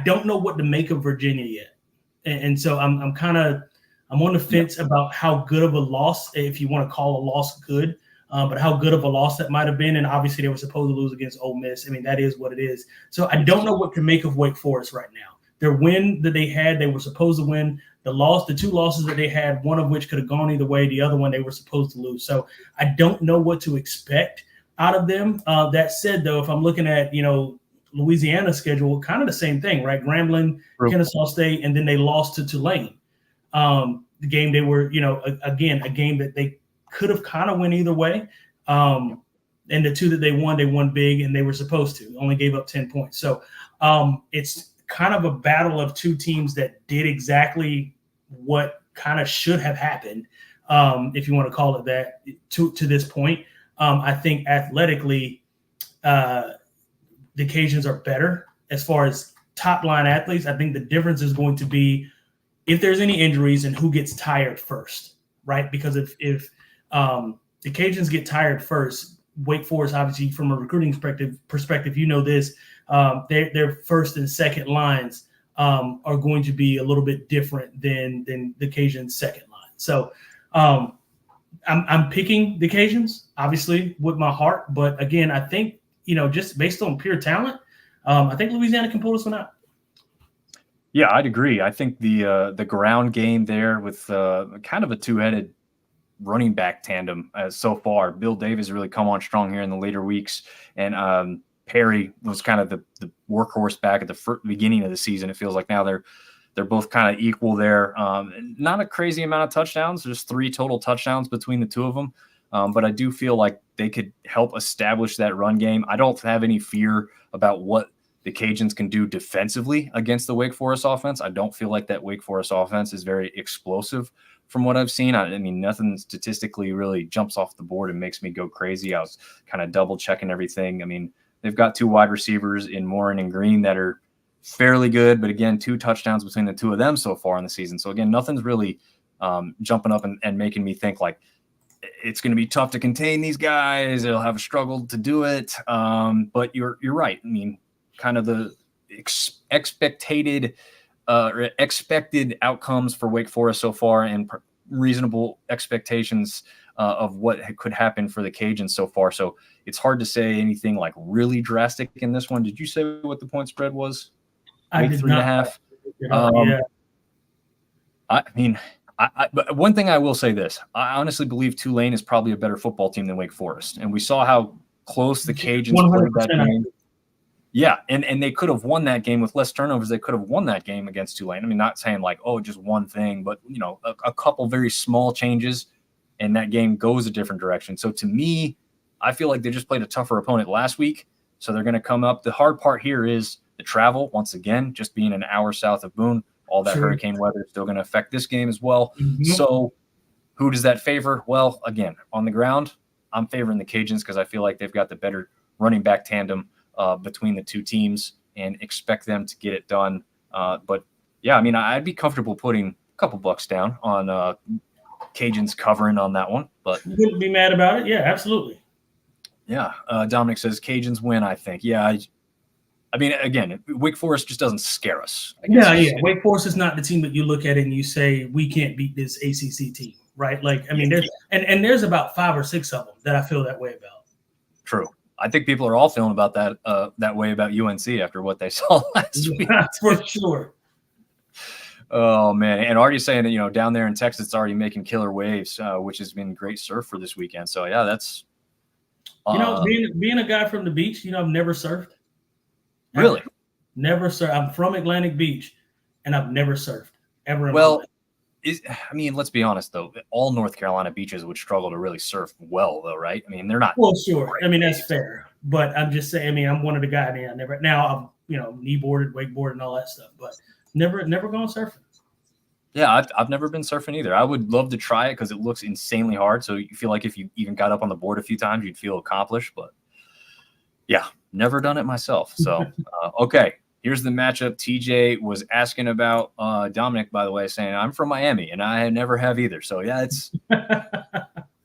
don't know what to make of Virginia yet, and so I'm on the fence about how good of a loss, if you want to call a loss good, but how good of a loss that might have been. And obviously, they were supposed to lose against Ole Miss. I mean, that is what it is. So I don't know what to make of Wake Forest right now. Their win that they had, they were supposed to win. The two losses that they had, one of which could have gone either way. The other one they were supposed to lose. So I don't know what to expect out of them. That said, though, if I'm looking at, Louisiana's schedule, kind of the same thing, right? Grambling, Kennesaw State, and then they lost to Tulane. The game they were, again, a game that they could have kind of went either way. And the two that they won big, and they were supposed to. Only gave up 10 points. So it's kind of a battle of two teams that did exactly what kind of should have happened, if you want to call it that, to this point. I think athletically, the Cajuns are better as far as top-line athletes. I think the difference is going to be if there's any injuries and who gets tired first, right? Because if the Cajuns get tired first, Wake Forest, obviously, from a recruiting perspective, this, their first and second lines are going to be a little bit different than the Cajuns' second line. So I'm picking the Cajuns, obviously, with my heart. But again, I think, just based on pure talent, I think Louisiana can pull this one out. Yeah, I'd agree. I think the ground game there with kind of a two-headed running back tandem so far. Bill Davis really come on strong here in the later weeks, and Perry was kind of the workhorse back at the beginning of the season. It feels like now they're both kind of equal there. Not a crazy amount of touchdowns. There's 3 total touchdowns between the two of them. But I do feel like they could help establish that run game. I don't have any fear about what the Cajuns can do defensively against the Wake Forest offense. I don't feel like that Wake Forest offense is very explosive. from what I've seen. I mean, nothing statistically really jumps off the board and makes me go crazy. I was kind of double checking everything. I mean, they've got 2 wide receivers in Morin and Green that are fairly good, but again, 2 touchdowns between the 2 of them so far in the season. So again, nothing's really jumping up and making me think like it's going to be tough to contain these guys. They'll have struggled to do it. But you're right. I mean, kind of the expected outcomes for Wake Forest so far, and reasonable expectations of what could happen for the Cajuns so far. So it's hard to say anything like really drastic in this one. Did you say what the point spread was? I did 3.5. Yeah. I mean, but one thing I will say this: I honestly believe Tulane is probably a better football team than Wake Forest, and we saw how close the Cajuns played that game. Yeah, and they could have won that game with less turnovers. They could have won that game against Tulane. I mean, not saying like, oh, just one thing, but, you know, a couple very small changes, and that game goes a different direction. So to me, I feel like they just played a tougher opponent last week, so they're going to come up. The hard part here is the travel, once again, just being an hour south of Boone. All that hurricane weather is still going to affect this game as well. Mm-hmm. So who does that favor? Well, again, on the ground, I'm favoring the Cajuns because I feel like they've got the better running back tandem between the 2 teams, and expect them to get it done. But yeah, I mean, I'd be comfortable putting a couple bucks down on Cajuns covering on that one. But you wouldn't be mad about it. Yeah, absolutely. Yeah. Dominic says Cajuns win, I think. Yeah. I mean, again, Wake Forest just doesn't scare us. Yeah. Wake Forest is not the team that you look at and you say, we can't beat this ACC team, right? Like, I mean, there's about 5 or 6 of them that I feel that way about. True. I think people are all feeling about that way about UNC after what they saw last week. For sure. Oh, man. And already saying that, you know, down there in Texas, it's already making killer waves, which has been great surf for this weekend. So, yeah, that's you know, being a guy from the beach, you know, I've never surfed. Really? Never surfed. I'm from Atlantic Beach, and I've never surfed ever in my life. I mean, let's be honest, though. All North Carolina beaches would struggle to really surf well, though, right? I mean, they're not. Well, sure. I mean, that's fair. But I'm just saying, I mean, I'm one of the guys now I'm, you know, knee-boarded, wakeboard, and all that stuff, but never gone surfing. Yeah, I've never been surfing either. I would love to try it because it looks insanely hard. So you feel like if you even got up on the board a few times, you'd feel accomplished. But yeah, never done it myself. So, okay. Here's the matchup TJ was asking about. Dominic, by the way, saying I'm from Miami, and I never have either. So yeah,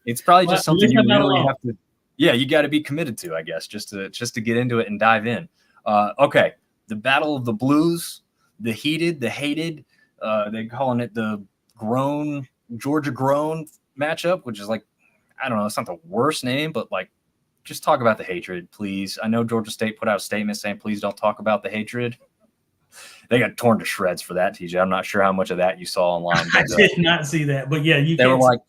it's probably just something you really have to. Yeah, you got to be committed to, I guess, just to get into it and dive in. Okay, the Battle of the Blues, the heated, the hated. They're calling it the Georgia Grown matchup, which is like, I don't know, it's not the worst name, but like, just talk about the hatred, please. I know Georgia State put out a statement saying, please don't talk about the hatred. They got torn to shreds for that, TJ. I'm not sure how much of that you saw online. But, I did not see that, but yeah, they were like,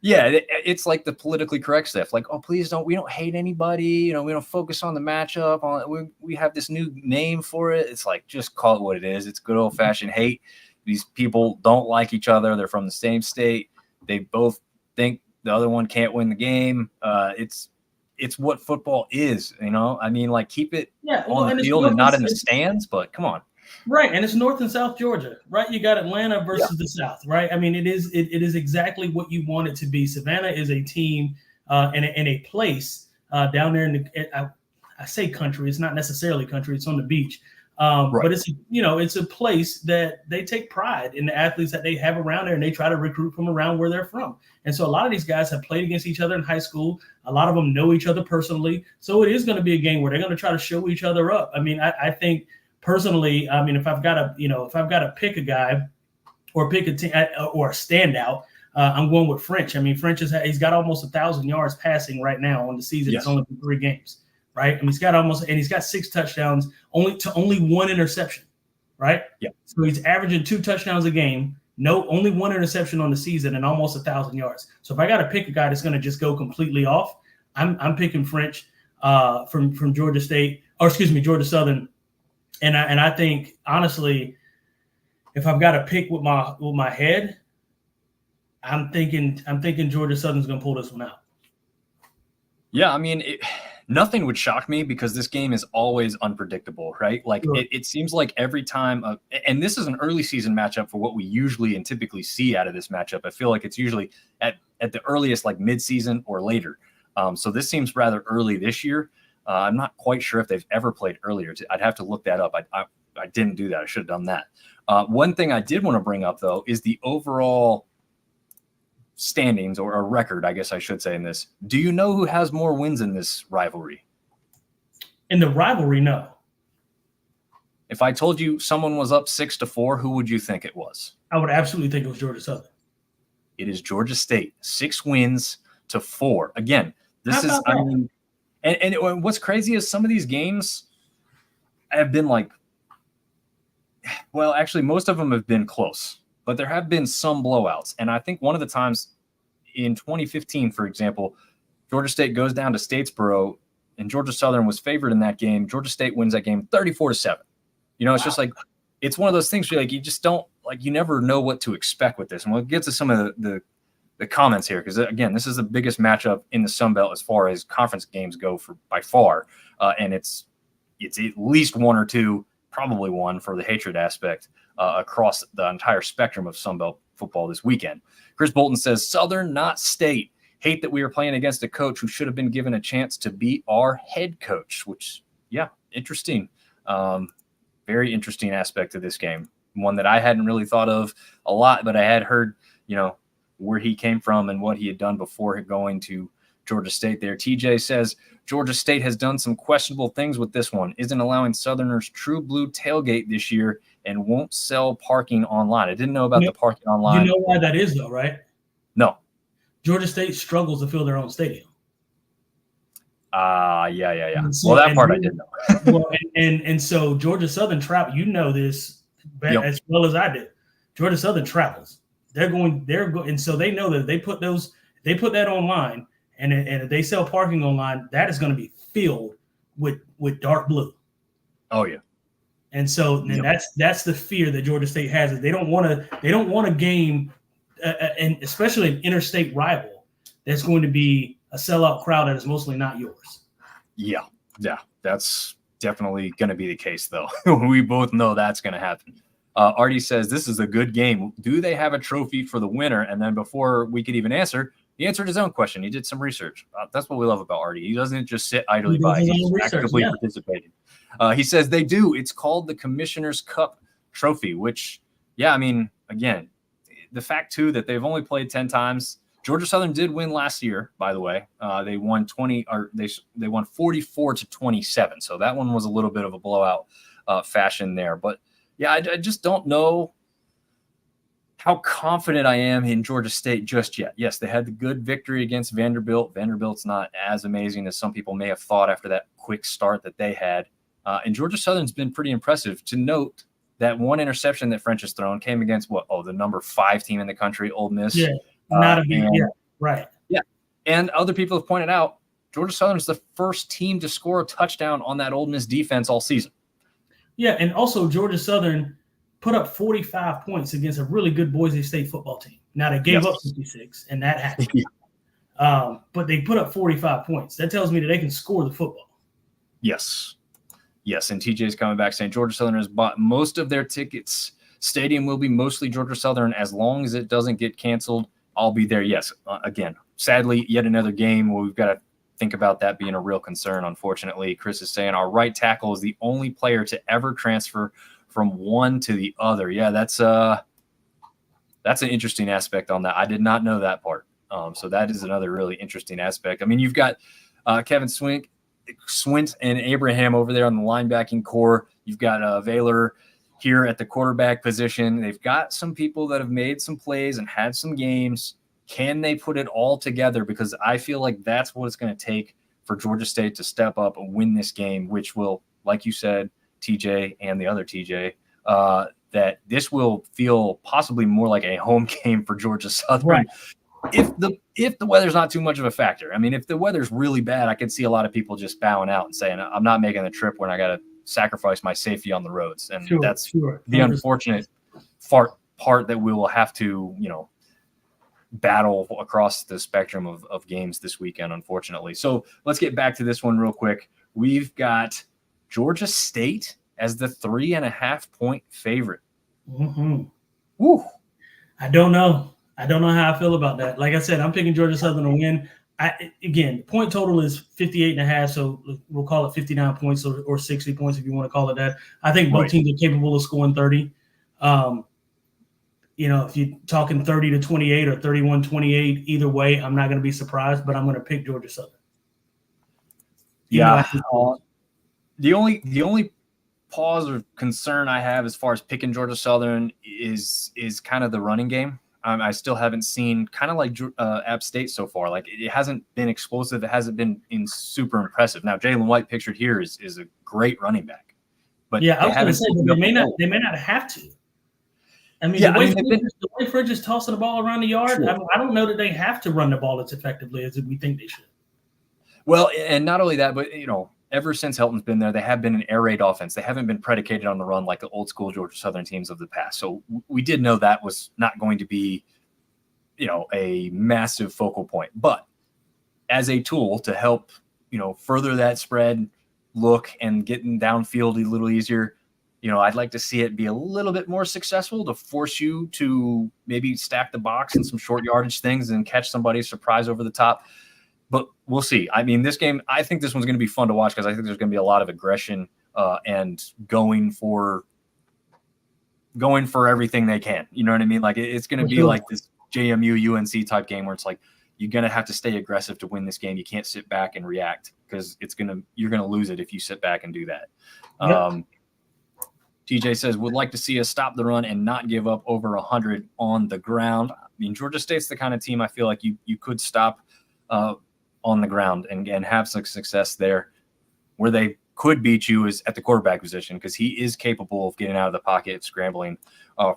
yeah, it's like the politically correct stuff. Like, oh, please we don't hate anybody. You know, we don't focus on the matchup. We have this new name for it. It's like, just call it what it is. It's good old fashioned hate. These people don't like each other. They're from the same state. They both think the other one can't win the game. It's what football is, you know? I mean, like, keep it on the field and not in the stands, but come on. Right, and it's North and South Georgia, right? You got Atlanta versus the South, right? I mean, it is exactly what you want it to be. Savannah is a team and a place down there in the I say country. It's not necessarily country. It's on the beach. Right. But it's a place that they take pride in the athletes that they have around there, and they try to recruit from around where they're from. And so a lot of these guys have played against each other in high school. A lot of them know each other personally. So it is going to be a game where they're going to try to show each other up. I mean, I think personally, I mean, if I've got to pick a guy or pick a team or a standout, I'm going with French. I mean, French he's got almost 1,000 yards passing right now on the season. Yes. It's only been 3 games. Right. And he's got 6 touchdowns, only 1 interception. Right. Yeah. So he's averaging 2 touchdowns a game. Only 1 interception on the season and almost 1,000 yards. So if I got to pick a guy that's going to just go completely off, I'm picking French from Georgia State, Georgia Southern. And I think, honestly, if I've got to pick with my head, I'm thinking Georgia Southern's going to pull this one out. Yeah. I mean, nothing would shock me because this game is always unpredictable, right? Like Sure. it seems like every time, and this is an early season matchup for what we usually and typically see out of this matchup. I feel like it's usually at the earliest, like mid-season or later. So this seems rather early this year. I'm not quite sure if they've ever played earlier. I'd have to look that up. I didn't do that. I should have done that. One thing I did want to bring up, though, is the overall standings or a record, I guess I should say, in this. Do you know who has more wins in this rivalry? In the rivalry, no. If I told you someone was up 6-4, who would you think it was? I would absolutely think it was Georgia Southern. It is Georgia State, 6 wins to 4. Again, this is, I mean, and what's crazy is some of these games have been like, well, actually, most of them have been close, but there have been some blowouts. And I think one of the times in 2015, for example, Georgia State goes down to Statesboro and Georgia Southern was favored in that game. Georgia State wins that game 34-7. It's just like, it's one of those things where you just don't, you never know what to expect with this. And we'll get to some of the comments here, because again, this is the biggest matchup in the Sun Belt as far as conference games go by far. And it's at least one or two, probably one for the hatred aspect across the entire spectrum of Sun Belt football this weekend. Chris Bolton says, Southern, not State. Hate that we are playing against a coach who should have been given a chance to be our head coach, which, yeah, interesting. Very interesting aspect of this game. One that I hadn't really thought of a lot, but I had heard, where he came from and what he had done before going to Georgia State there. TJ says, Georgia State has done some questionable things with this one. Isn't allowing Southerners true blue tailgate this year and won't sell parking online. I didn't know about the parking online. You know why that is, though, right? No. Georgia State struggles to fill their own stadium. Yeah. So, well, that part I didn't know. Well, and so Georgia Southern travel. You know this as well as I did. Georgia Southern travels. They're going, and so they know that they put that online, and if they sell parking online, that is going to be filled with dark blue. Oh yeah. And so that's the fear that Georgia State has. Is they don't want a game, and especially an interstate rival that's going to be a sellout crowd that is mostly not yours. Yeah, that's definitely going to be the case, though. We both know that's going to happen. Artie says, this is a good game. Do they have a trophy for the winner? And then before we could even answer, he answered his own question. He did some research. That's what we love about Artie. He doesn't just sit idly by. He's actively participating. He says they do. It's called the Commissioner's Cup Trophy, which, yeah, I mean, again, the fact, too, that they've only played 10 times. Georgia Southern did win last year, by the way. They won 44-27. So that one was a little bit of a blowout fashion there. But yeah, I just don't know how confident I am in Georgia State just yet. Yes, they had the good victory against Vanderbilt. Vanderbilt's not as amazing as some people may have thought after that quick start that they had. And Georgia Southern's been pretty impressive. To note that one interception that French has thrown came against the number 5 team in the country, Ole Miss. Yeah, not a big right. Yeah, and other people have pointed out Georgia Southern's the first team to score a touchdown on that Ole Miss defense all season. Yeah, and also Georgia Southern put up 45 points against a really good Boise State football team. Now, they gave up 56, and that happened. But they put up 45 points. That tells me that they can score the football. Yes, and TJ's coming back saying Georgia Southern has bought most of their tickets. Stadium will be mostly Georgia Southern as long as it doesn't get canceled. I'll be there. Yes, again, sadly, yet another game where we've got to think about that being a real concern, unfortunately. Chris is saying our right tackle is the only player to ever transfer from one to the other. Yeah, that's an interesting aspect on that. I did not know that part. So that is another really interesting aspect. I mean, you've got Kevin Swint and Abraham over there on the linebacking core. You've got Vaylor here at the quarterback position. They've got some people that have made some plays and had some games. Can they put it all together? Because I feel like that's what it's going to take for Georgia State to step up and win this game, which will, like you said, TJ and the other TJ, that this will feel possibly more like a home game for Georgia Southern. Right. If the weather's not too much of a factor. I mean, if the weather's really bad, I could see a lot of people just bowing out and saying, I'm not making the trip when I got to sacrifice my safety on the roads. And that's the unfortunate part that we will have to, battle across the spectrum of games this weekend, unfortunately. So let's get back to this one real quick. We've got Georgia State as the 3.5-point favorite. Mm-hmm. Woo. I don't know. I don't know how I feel about that. Like I said, I'm picking Georgia Southern to win. Again, point total is 58.5, so we'll call it 59 points or 60 points if you want to call it that. I think both teams are capable of scoring 30. If you're talking 30-28 or 31-28, either way, I'm not going to be surprised, but I'm going to pick Georgia Southern. Yeah. The only pause or concern I have as far as picking Georgia Southern is kind of the running game. I still haven't seen, kind of like App State so far. Like, it hasn't been explosive. It hasn't been super impressive. Now, Jalen White pictured here is a great running back. But yeah, I was going to say, but they may not have to. I mean, the way Fridge is tossing the ball around the yard, sure. I don't know that they have to run the ball as effectively as we think they should. Well, and not only that, but, ever since Helton's been there, they have been an air raid offense. They haven't been predicated on the run like the old school Georgia Southern teams of the past. So we did know that was not going to be, a massive focal point. But as a tool to help, further that spread look and getting downfield a little easier, I'd like to see it be a little bit more successful to force you to maybe stack the box and some short yardage things and catch somebody surprise over the top. But we'll see. I mean, this game, I think this one's going to be fun to watch because I think there's going to be a lot of aggression and going for everything they can. You know what I mean? Like, it's going to be like this JMU UNC type game where it's like you're going to have to stay aggressive to win this game. You can't sit back and react because you're going to lose it if you sit back and do that. Yep. TJ says, would like to see us stop the run and not give up over 100 on the ground. I mean, Georgia State's the kind of team I feel like you could stop on the ground and have some success there. Where they could beat you is at the quarterback position because he is capable of getting out of the pocket, scrambling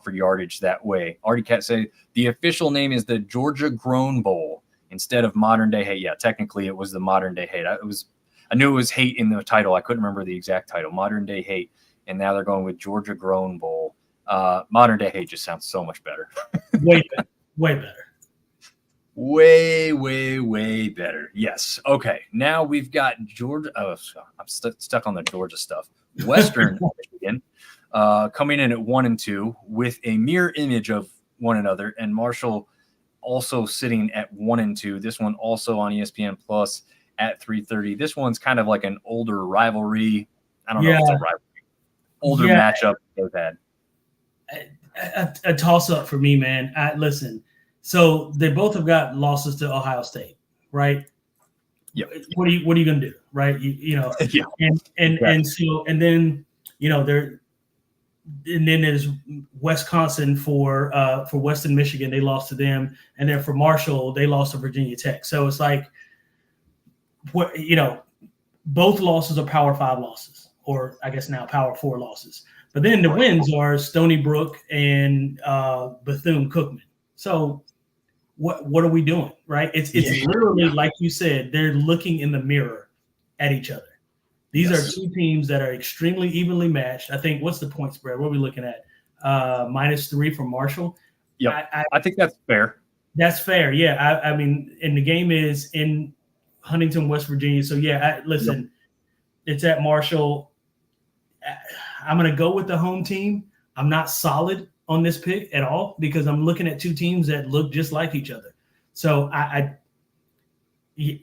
for yardage that way. Artie Cat said the official name is the Georgia Grown Bowl instead of Modern Day Hate. Yeah, technically it was the Modern Day Hate. I knew it was hate in the title. I couldn't remember the exact title. Modern Day Hate, and now they're going with Georgia Grown Bowl. Modern Day Hate just sounds so much better. Way better. Way better. Way, way, way better. Yes. Okay. Now we've got Georgia. Oh, I'm stuck on the Georgia stuff. Western Michigan coming in at 1-2 with a mirror image of one another, and Marshall also sitting at 1-2. This one also on ESPN Plus at 3:30. This one's kind of like an older rivalry. I don't know if it's a rivalry. Older matchup they've had. A toss-up for me, man. Listen. So they both have got losses to Ohio State, right? Yeah. What are you going to do, right? Yeah. And then there's Wisconsin for Western Michigan. They lost to them, and then for Marshall they lost to Virginia Tech. So it's like, both losses are Power 5 losses, or I guess now Power 4 losses. But then the wins are Stony Brook and Bethune-Cookman. So what are we doing, right? It's literally like you said, they're looking in the mirror at each other. These are two teams that are extremely evenly matched. I think, what's the point spread? What are we looking at? -3 for Marshall. Yeah, I think that's fair. That's fair, yeah. I mean, and the game is in Huntington, West Virginia. So, listen, It's at Marshall. I'm going to go with the home team. I'm not solid on this pick at all because I'm looking at two teams that look just like each other. So you're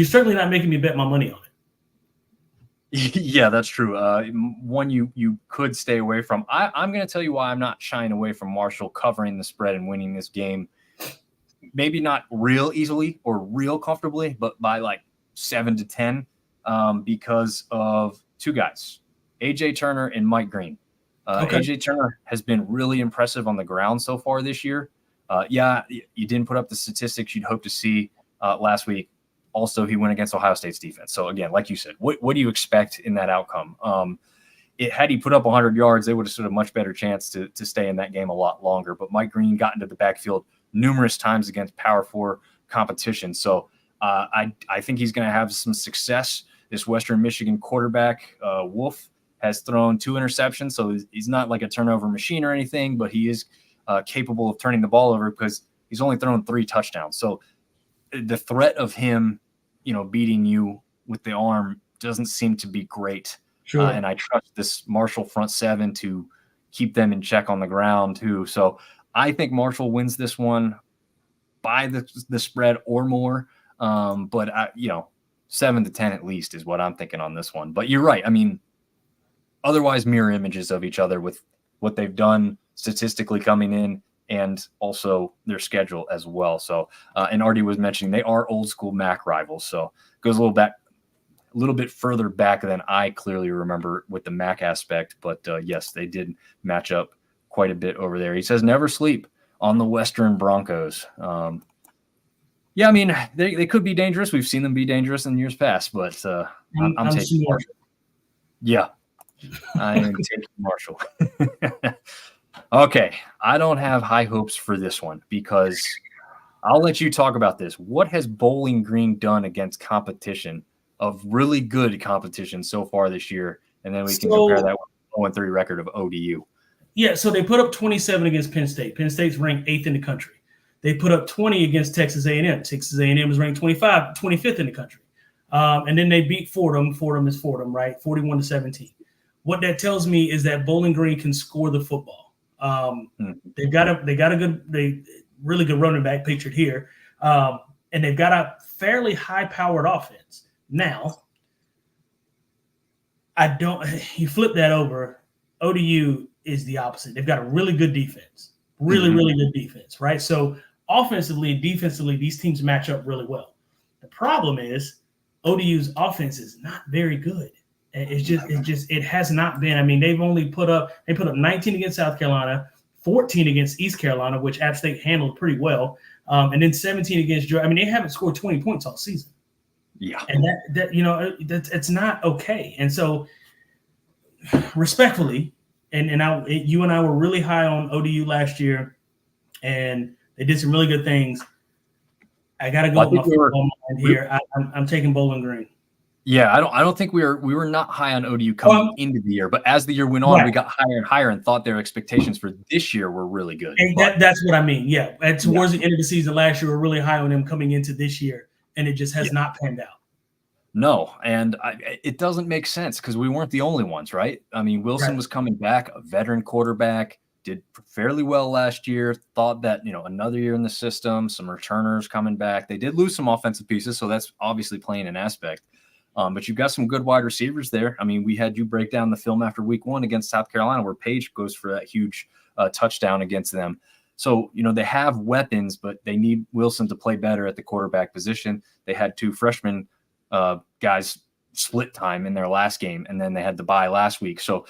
certainly not making me bet my money on it. Yeah, that's true. One you could stay away from. I'm going to tell you why I'm not shying away from Marshall covering the spread and winning this game. Maybe not real easily or real comfortably, but by like 7-10 because of two guys, AJ Turner and Mike Green. AJ Turner has been really impressive on the ground so far this year. You didn't put up the statistics you'd hope to see last week. Also, he went against Ohio State's defense. So, again, like you said, what do you expect in that outcome? Had he put up 100 yards, they would have stood a much better chance to stay in that game a lot longer. But Mike Green got into the backfield numerous times against Power 4 competition. So I think he's going to have some success. This Western Michigan quarterback, Wolf, has thrown 2 interceptions. So he's not like a turnover machine or anything, but he is capable of turning the ball over because He's only thrown 3 touchdowns. So the threat of him, beating you with the arm doesn't seem to be great. Sure. And I trust this Marshall front 7 to keep them in check on the ground too. So I think Marshall wins this one by the spread or more. But 7-10 at least is what I'm thinking on this one. But you're right. I mean, otherwise mirror images of each other with what they've done statistically coming in and also their schedule as well. So, and Artie was mentioning they are old school MAC rivals. So it goes a little bit further back than I clearly remember with the MAC aspect. But yes, they did match up quite a bit over there. He says, never sleep on the Western Broncos. Yeah, I mean, they could be dangerous. We've seen them be dangerous in years past, but I'm taking Marshall. Yeah, I am taking Marshall. Okay, I don't have high hopes for this one because I'll let you talk about this. What has Bowling Green done against competition, of really good competition so far this year? And then we can compare that with 0-3 record of ODU. Yeah, so they put up 27 against Penn State. Penn State's ranked 8th in the country. They put up 20 against Texas A&M. Texas A&M is ranked 25th in the country. And then they beat Fordham. Fordham is Fordham, right? 41-17. What that tells me is that Bowling Green can score the football. They got a really good running back pictured here. And they've got a fairly high-powered offense. Now, you flip that over, ODU is the opposite. They've got a really good defense. Really good defense, right? So offensively and defensively, these teams match up really well. The problem is ODU's offense is not very good. It has not been. I mean, they put up 19 against South Carolina, 14 against East Carolina, which App State handled pretty well, and then 17 against Georgia. I mean, they haven't scored 20 points all season. Yeah, and it's not okay. And so, respectfully, you and I were really high on ODU last year, and they did some really good things. I got to go with my football mind here. I'm taking Bowling Green. Yeah, I don't think we were not high on ODU coming into the year, but as the year went on, we got higher and higher and thought their expectations for this year were really good. And that's what I mean. Yeah, and towards the end of the season last year, we were really high on them coming into this year, and it just has not panned out. No, and it doesn't make sense because we weren't the only ones, right? I mean, Wilson was coming back, a veteran quarterback, did fairly well last year. Thought that another year in the system, some returners coming back. They did lose some offensive pieces, so that's obviously playing an aspect. But you've got some good wide receivers there. I mean, we had you break down the film after week 1 against South Carolina where Page goes for that huge touchdown against them. So, they have weapons, but they need Wilson to play better at the quarterback position. They had 2 freshman guys split time in their last game, and then they had the bye last week. So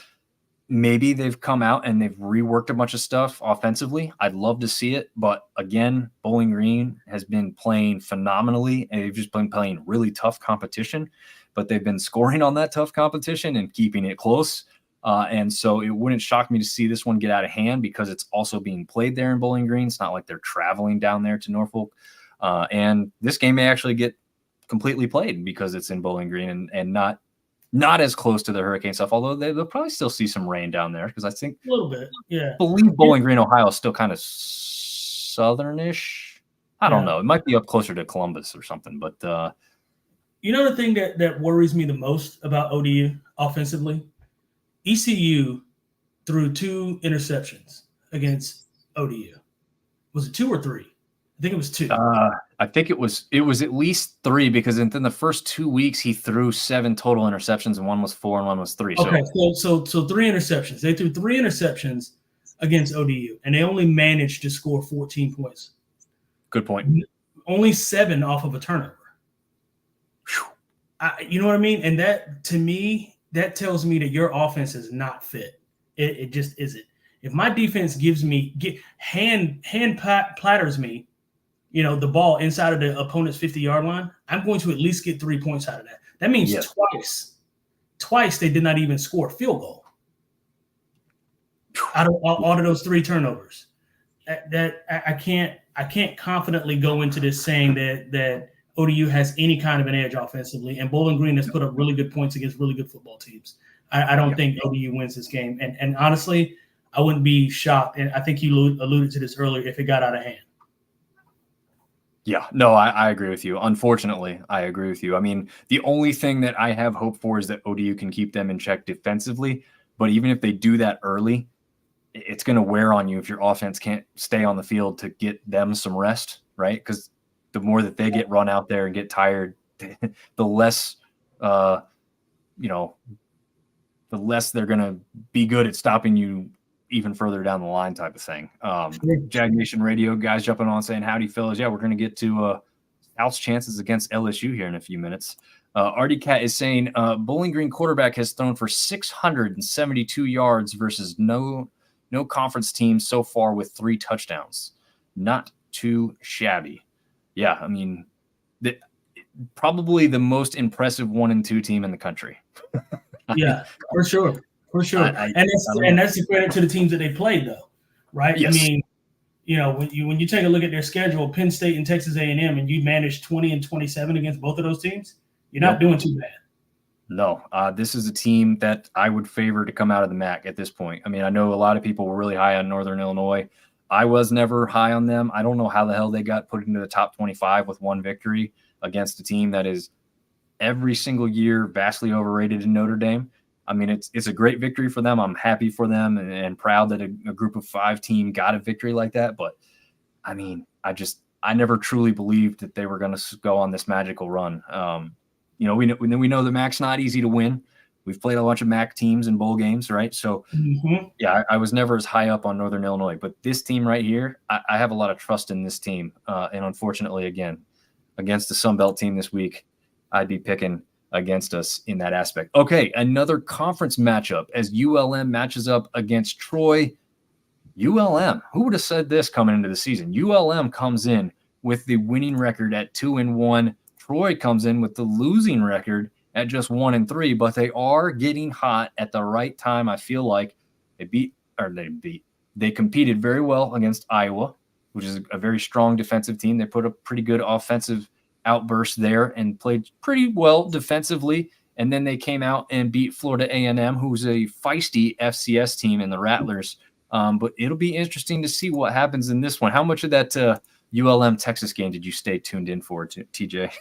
maybe they've come out and they've reworked a bunch of stuff offensively. I'd love to see it. But again, Bowling Green has been playing phenomenally, and they've just been playing really tough competition, but they've been scoring on that tough competition and keeping it close. And so it wouldn't shock me to see this one get out of hand because it's also being played there in Bowling Green. It's not like they're traveling down there to Norfolk. And this game may actually get completely played because it's in Bowling Green and not as close to the hurricane stuff, although they'll probably still see some rain down there because I think a little bit. Yeah, I believe Bowling Green, Ohio is still kind of southernish. I don't know. It might be up closer to Columbus or something, but the thing that worries me the most about ODU offensively, ECU threw 2 interceptions against ODU. Was it 2 or 3? I think it was 2. I think it was at least 3 because in the first 2 weeks he threw 7 total interceptions and one was 4 and one was 3. Okay, so 3 interceptions. They threw 3 interceptions against ODU, and they only managed to score 14 points. Good point. Only 7 off of a turnover. You know what I mean? And that, to me, that tells me that your offense is not fit. It just isn't. If my defense hand platters me, the ball inside of the opponent's 50-yard line, I'm going to at least get 3 points out of that. That means twice they did not even score a field goal out of all of those 3 turnovers. That I can't confidently go into this saying that ODU has any kind of an edge offensively, and Bowling Green has put up really good points against really good football teams. I don't think ODU wins this game, and honestly, I wouldn't be shocked. And I think you alluded to this earlier if it got out of hand. Yeah, no, I agree with you. Unfortunately, I agree with you. I mean, the only thing that I have hope for is that ODU can keep them in check defensively. But even if they do that early, it's going to wear on you if your offense can't stay on the field to get them some rest, right? Because the more that they get run out there and get tired, the less, you know, the less they're going to be good at stopping you even further down the line type of thing. Jag Nation Radio guys jumping on saying, howdy, fellas. Yeah, we're going to get to South's chances against LSU here in a few minutes. Artie Cat is saying Bowling Green quarterback has thrown for 672 yards versus no conference team so far with 3 touchdowns. Not too shabby. Yeah, I mean, probably the most impressive 1 and 2 team in the country. Yeah, for sure. And that's the credit to the teams that they played, though, right? Yes. I mean, when you take a look at their schedule, Penn State and Texas A&M, and you manage 20 and 27 against both of those teams, you're not doing too bad. No, this is a team that I would favor to come out of the MAC at this point. I mean, I know a lot of people were really high on Northern Illinois. I was never high on them. I don't know how the hell they got put into the top 25 with 1 victory against a team that is every single year vastly overrated in Notre Dame. I mean, it's a great victory for them. I'm happy for them and proud that a group of 5 team got a victory like that. But I mean, I never truly believed that they were going to go on this magical run. We know the MAC's not easy to win. We've played a bunch of MAC teams in bowl games, right? So, yeah, I was never as high up on Northern Illinois. But this team right here, I have a lot of trust in this team. And unfortunately, again, against the Sun Belt team this week, I'd be picking against us in that aspect. Okay, another conference matchup as ULM matches up against Troy. ULM, who would have said this coming into the season? ULM comes in with the winning record at 2-1. Troy comes in with the losing record at just 1-3, but they are getting hot at the right time. I feel like they competed very well against Iowa, which is a very strong defensive team. They put a pretty good offensive outburst there and played pretty well defensively. And then they came out and beat Florida A&M, who's a feisty FCS team in the Rattlers. But it'll be interesting to see what happens in this one. How much of that ULM Texas game did you stay tuned in for, TJ?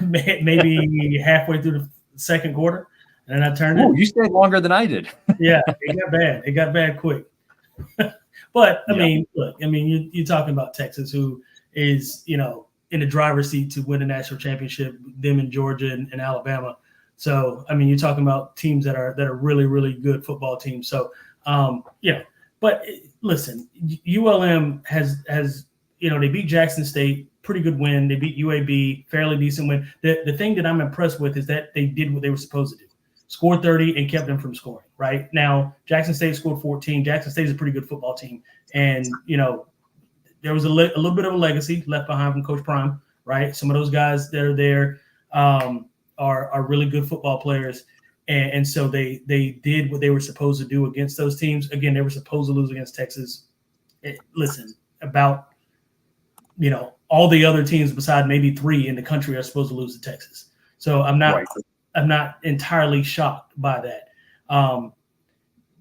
Maybe halfway through the second quarter, and then I turned it. You stayed longer than I did. Yeah, it got bad. It got bad quick. But I mean, look, you're talking about Texas, who is in the driver's seat to win a national championship. Them in Georgia and Alabama. So I mean, you're talking about teams that are really, really good football teams. So but listen, ULM has they beat Jackson State. Pretty good win. They beat UAB, fairly decent win. The thing that I'm impressed with is that they did what they were supposed to do. Scored 30 and kept them from scoring, right? Now, Jackson State scored 14. Jackson State is a pretty good football team. And, there was a little bit of a legacy left behind from Coach Prime, right? Some of those guys that are there are really good football players. And so they did what they were supposed to do against those teams. Again, they were supposed to lose against Texas. All the other teams beside maybe 3 in the country are supposed to lose to Texas. So I'm not entirely shocked by that.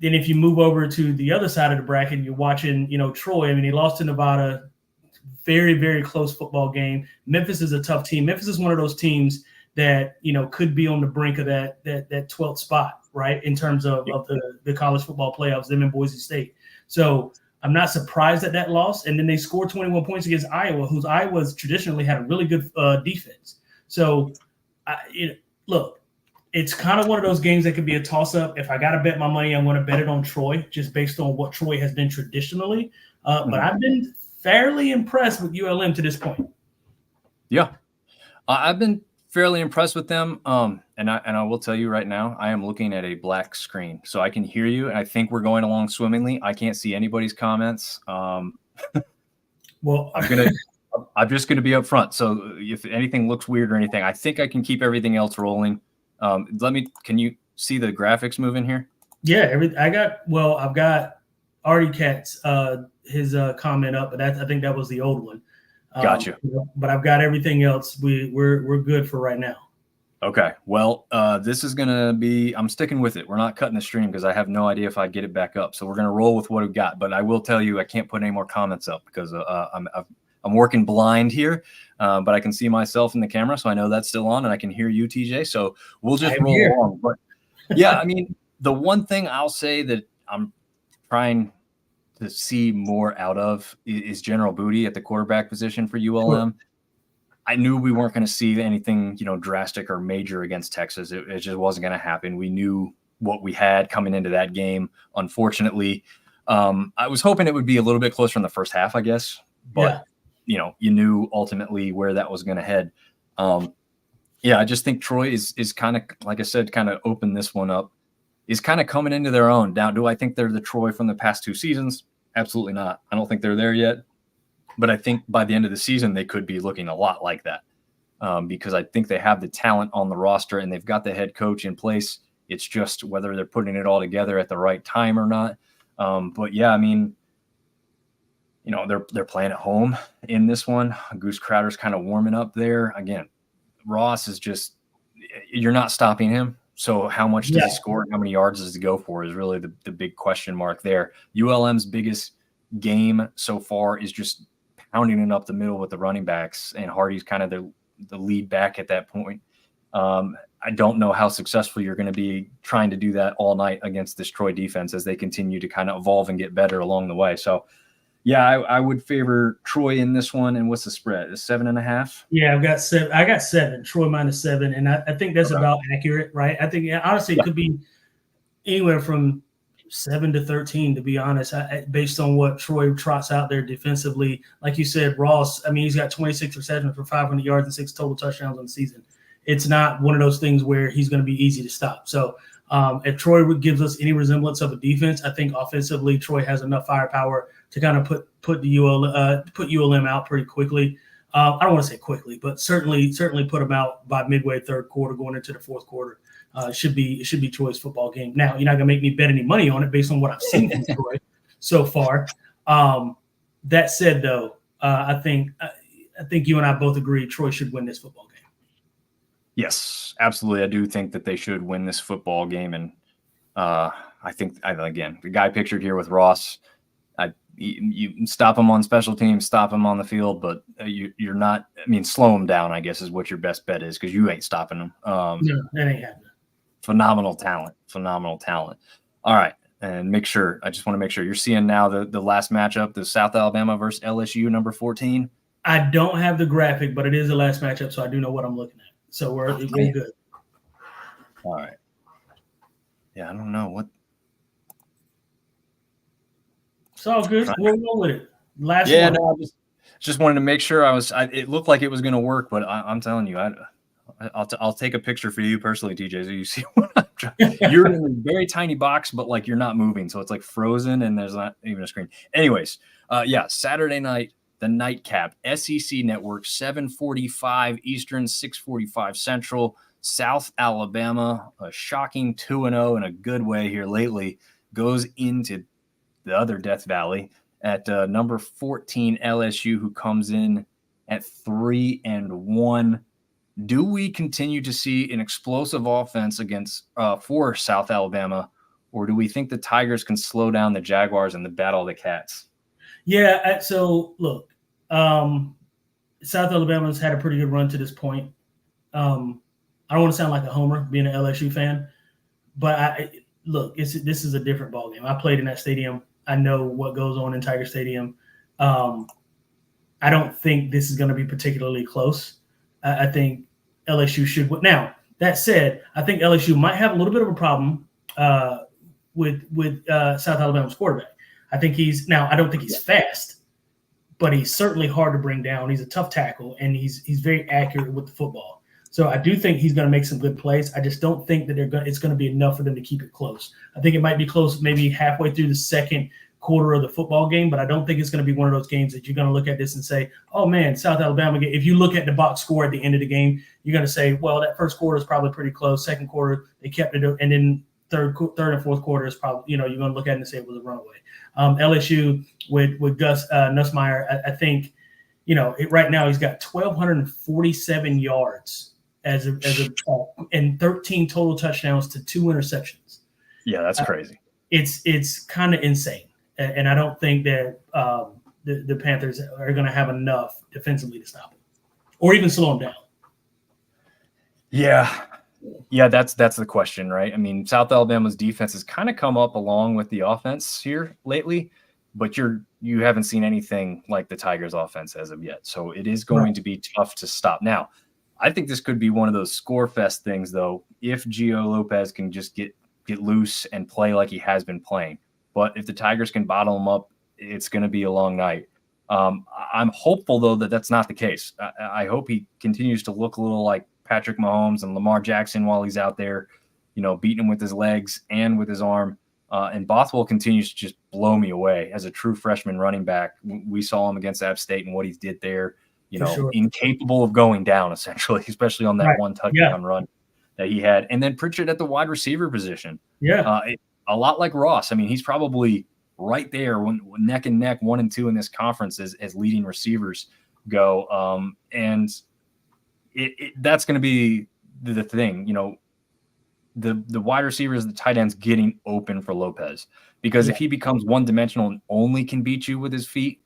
Then if you move over to the other side of the bracket, you're watching, Troy. I mean, he lost to Nevada, very, very close football game. Memphis is a tough team. Memphis is one of those teams that, could be on the brink of that 12th spot, right, in terms of the college football playoffs, them and Boise State. So I'm not surprised at that loss. And then they scored 21 points against Iowa, whose Iowa's traditionally had a really good defense. So, look, it's kind of one of those games that could be a toss-up. If I got to bet my money, I want to bet it on Troy, just based on what Troy has been traditionally. But I've been fairly impressed with ULM to this point. Yeah, I've been fairly impressed with them. And I will tell you right now, I am looking at a black screen, so I can hear you. And I think we're going along swimmingly. I can't see anybody's comments. Well, I'm just going to be up front. So if anything looks weird or anything, I think I can keep everything else rolling. Can you see the graphics moving here? Yeah, I've got Artie Cat's his comment up, but I think that was the old one. Gotcha. But I've got everything else. We're good for right now. Okay. Well, this is going to be, I'm sticking with it. We're not cutting the stream because I have no idea if I get it back up. So we're going to roll with what we've got. But I will tell you, I can't put any more comments up because I I'm working blind here, but I can see myself in the camera, so I know that's still on, and I can hear you, TJ. So we'll just roll along. But yeah, I mean, the one thing I'll say that I'm trying to see more out of is General Booty at the quarterback position for ULM. Sure. I knew we weren't going to see anything, drastic or major against Texas. It just wasn't going to happen. We knew what we had coming into that game. Unfortunately, I was hoping it would be a little bit closer in the first half, I guess. But, you knew ultimately where that was going to head. I just think Troy is kind of, like I said, kind of opened this one up, is kind of coming into their own. Now, do I think they're the Troy from the past 2 seasons? Absolutely not. I don't think they're there yet. But I think by the end of the season, they could be looking a lot like that because I think they have the talent on the roster and they've got the head coach in place. It's just whether they're putting it all together at the right time or not. But yeah, I mean, they're playing at home in this one. Goose Crowder's kind of warming up there. Again, Ross is just, you're not stopping him. So how much does he score and how many yards does he go for is really the big question mark there. ULM's biggest game so far is just pounding it up the middle with the running backs, and Hardy's kind of the lead back at that point. I don't know how successful you're going to be trying to do that all night against this Troy defense as they continue to kind of evolve and get better along the way. So, yeah, I would favor Troy in this one. And what's the spread? Is 7.5? Yeah, I got 7. Troy -7, and I think that's about accurate, right? I think honestly it could be anywhere from 7 to 13, to be honest, based on what Troy trots out there defensively. Like you said, Ross, I mean, he's got 26 receptions for 500 yards and 6 total touchdowns on the season. It's not one of those things where he's going to be easy to stop. So if Troy gives us any resemblance of a defense, I think offensively Troy has enough firepower to kind of put ULM out pretty quickly. I don't want to say quickly, but certainly put them out by midway third quarter, going into the fourth quarter. It should be Troy's football game. Now, you're not going to make me bet any money on it based on what I've seen from Troy so far. That said, though, I think you and I both agree Troy should win this football game. Yes, absolutely. I do think that they should win this football game. And I think, again, the guy pictured here with Ross, you stop him on special teams, stop him on the field, but you're not – I mean, slow him down, I guess, is what your best bet is because you ain't stopping him. No, that ain't happening. Phenomenal talent. All right, and I just want to make sure you're seeing now the last matchup, the South Alabama versus LSU, number 14. I don't have the graphic, but it is the last matchup, so I do know what I'm looking at. So we're good. All right. Yeah, I don't know what. It's all good. We'll go with it. Last one. No, I just wanted to make sure it looked like it was going to work, but I'm telling you, I'll take a picture for you personally, TJ, so you see what I'm trying. You're in a very tiny box, but like you're not moving, so it's like frozen, and there's not even a screen. Anyways, Saturday night, the nightcap, SEC Network, 7:45 Eastern, 6:45 Central. South Alabama, a shocking 2-0 in a good way here lately, goes into the other Death Valley at number 14 LSU, who comes in at 3-1. Do we continue to see an explosive offense for South Alabama, or do we think the Tigers can slow down the Jaguars in the Battle of the Cats? Yeah, so look, South Alabama's had a pretty good run to this point. I don't want to sound like a homer being an LSU fan, but this is a different ballgame. I played in that stadium. I know what goes on in Tiger Stadium. I don't think this is going to be particularly close. I think LSU should win. Now, that said, I think LSU might have a little bit of a problem with South Alabama's quarterback. I don't think he's fast, but he's certainly hard to bring down. He's a tough tackle, and he's very accurate with the football. So I do think he's going to make some good plays. I just don't think that it's going to be enough for them to keep it close. I think it might be close maybe halfway through the second quarter of the football game, but I don't think it's going to be one of those games that you're going to look at this and say, oh, man, South Alabama. If you look at the box score at the end of the game, you're going to say, well, that first quarter is probably pretty close. Second quarter, they kept it, and then third and fourth quarter is probably, you're going to look at it and say it was a runaway. LSU with Gus Nussmeier, I think, right now he's got 1,247 yards and 13 total touchdowns to 2 interceptions. Yeah, that's crazy. It's kind of insane, and I don't think that the Panthers are going to have enough defensively to stop him or even slow him down. Yeah, that's the question, right? I mean, South Alabama's defense has kind of come up along with the offense here lately, but you haven't seen anything like the Tigers' offense as of yet. So it is going to be tough to stop. Now, I think this could be one of those score fest things, though, if Gio Lopez can just get loose and play like he has been playing. But if the Tigers can bottle him up, it's going to be a long night. I'm hopeful, though, that that's not the case. I hope he continues to look a little like Patrick Mahomes and Lamar Jackson while he's out there, beating him with his legs and with his arm. And Bothwell continues to just blow me away as a true freshman running back. We saw him against App State and what he did there, incapable of going down, essentially, especially on that one touchdown run that he had. And then Pritchard at the wide receiver position. Yeah. A lot like Ross. I mean, he's probably right there neck and neck, 1 and 2 in this conference as leading receivers go. And that's going to be the thing, the wide receivers, the tight ends getting open for Lopez, because if he becomes one-dimensional and only can beat you with his feet,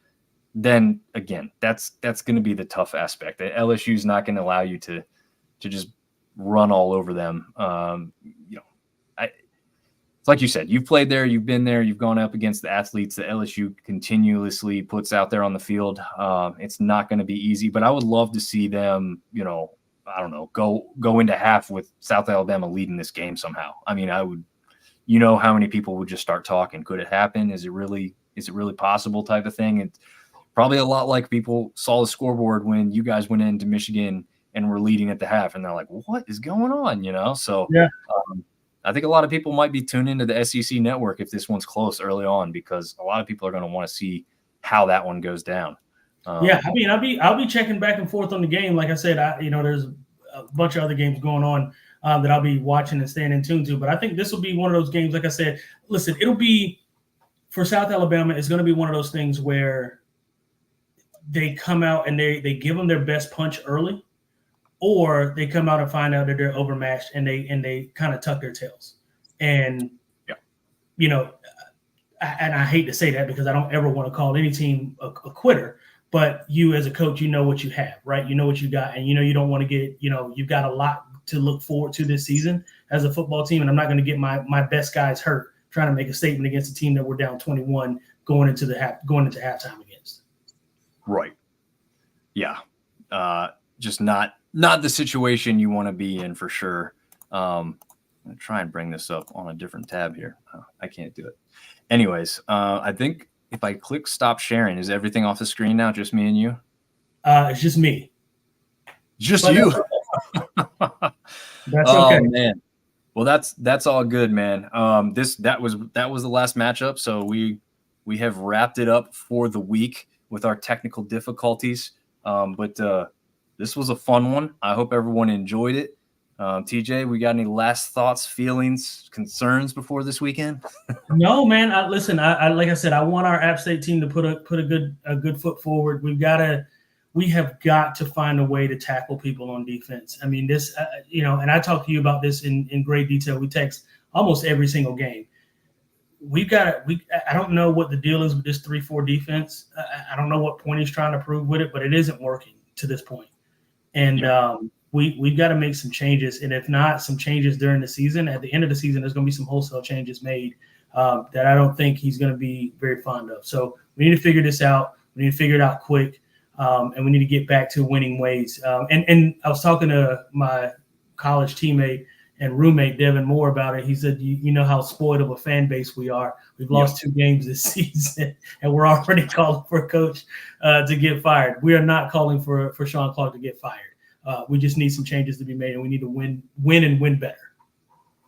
then again, that's going to be the tough aspect. LSU is not going to allow you to just run all over them. It's like you said, you've played there, you've been there, you've gone up against the athletes that LSU continuously puts out there on the field. It's not going to be easy, but I would love to see them, I don't know, go into half with South Alabama leading this game somehow. I mean, I would, how many people would just start talking? Could it happen? Is it really possible type of thing? It's probably a lot like people saw the scoreboard when you guys went into Michigan and were leading at the half, and they're like, what is going on? So I think a lot of people might be tuned into the SEC network if this one's close early on, because a lot of people are going to want to see how that one goes down. I mean, I'll be checking back and forth on the game. Like I said, there's a bunch of other games going on that I'll be watching and staying in tune to. But I think this will be one of those games. Like I said, listen, it'll be for South Alabama. It's going to be one of those things where they come out and they give them their best punch early, or they come out and find out that they're overmatched and they kind of tuck their tails. And and I hate to say that because I don't ever want to call any team a quitter. But you as a coach, you know what you have, right? You know what you got, and you don't want to get, you've got a lot to look forward to this season as a football team, and I'm not going to get my best guys hurt trying to make a statement against a team that we're down 21 going into halftime against. Right. Yeah. Just not the situation you want to be in for sure. I'm going to try and bring this up on a different tab here. I can't do it. Anyways, I think if I click stop sharing, is everything off the screen now? Just me and you? It's just me. Just you. That's okay. Oh, man. Well, that's all good, man. That was the last matchup. So we have wrapped it up for the week with our technical difficulties. But this was a fun one. I hope everyone enjoyed it. TJ, we got any last thoughts, feelings, concerns before this weekend? No, man. Listen, like I said, I want our App State team to put a good foot forward. We have got to find a way to tackle people on defense. I mean, this, and I talk to you about this in great detail. We text almost every single game. I don't know what the deal is with this 3-4 defense. I don't know what point he's trying to prove with it, but it isn't working to this point. And we've got to make some changes. And if not some changes during the season, at the end of the season, there's going to be some wholesale changes made that I don't think he's going to be very fond of. So we need to figure this out. We need to figure it out quick. And we need to get back to winning ways. And I was talking to my college teammate and roommate, Devin Moore, about it. He said, you know how spoiled of a fan base we are. We've lost 2 games this season, and we're already calling for a coach to get fired. We are not calling for Sean Clark to get fired. We just need some changes to be made, and we need to win and win better.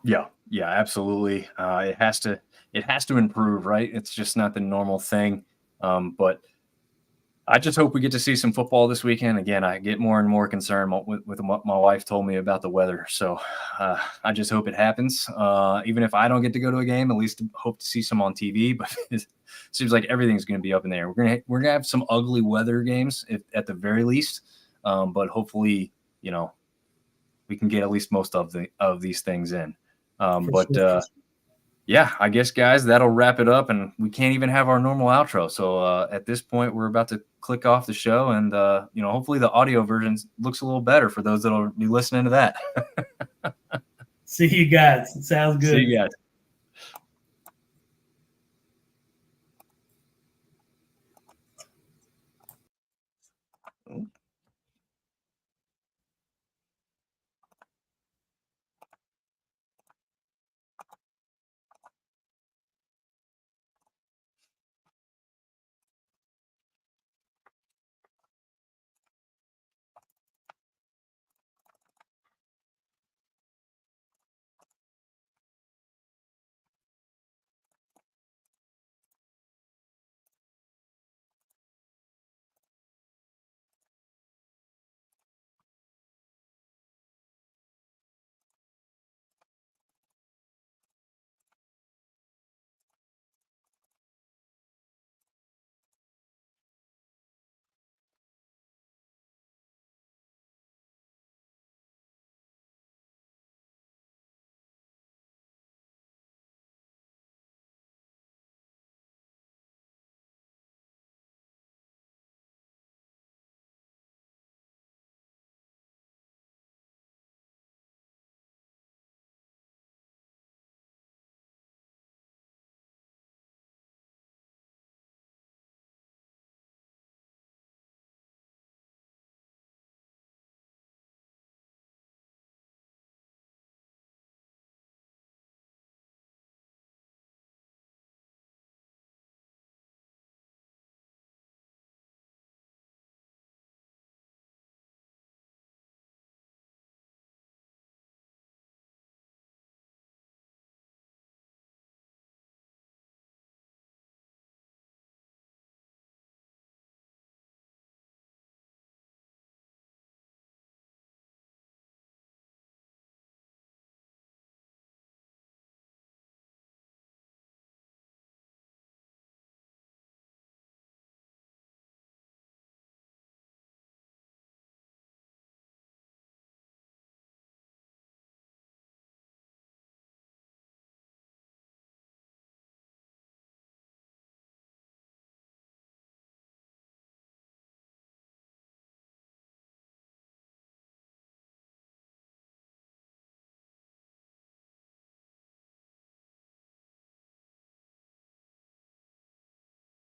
Yeah, absolutely. It has to improve, right? It's just not the normal thing. But I just hope we get to see some football this weekend. Again, I get more and more concerned with what my wife told me about the weather. So I just hope it happens. Even if I don't get to go to a game, at least hope to see some on TV. But it seems like everything's going to be up in the air. We're gonna have some ugly weather games at the very least. But hopefully, we can get at least most of these things in. Yeah, I guess, guys, that'll wrap it up, and we can't even have our normal outro. So at this point, we're about to click off the show, and hopefully the audio version looks a little better for those that'll be listening to that. See you guys. Sounds good. See you guys.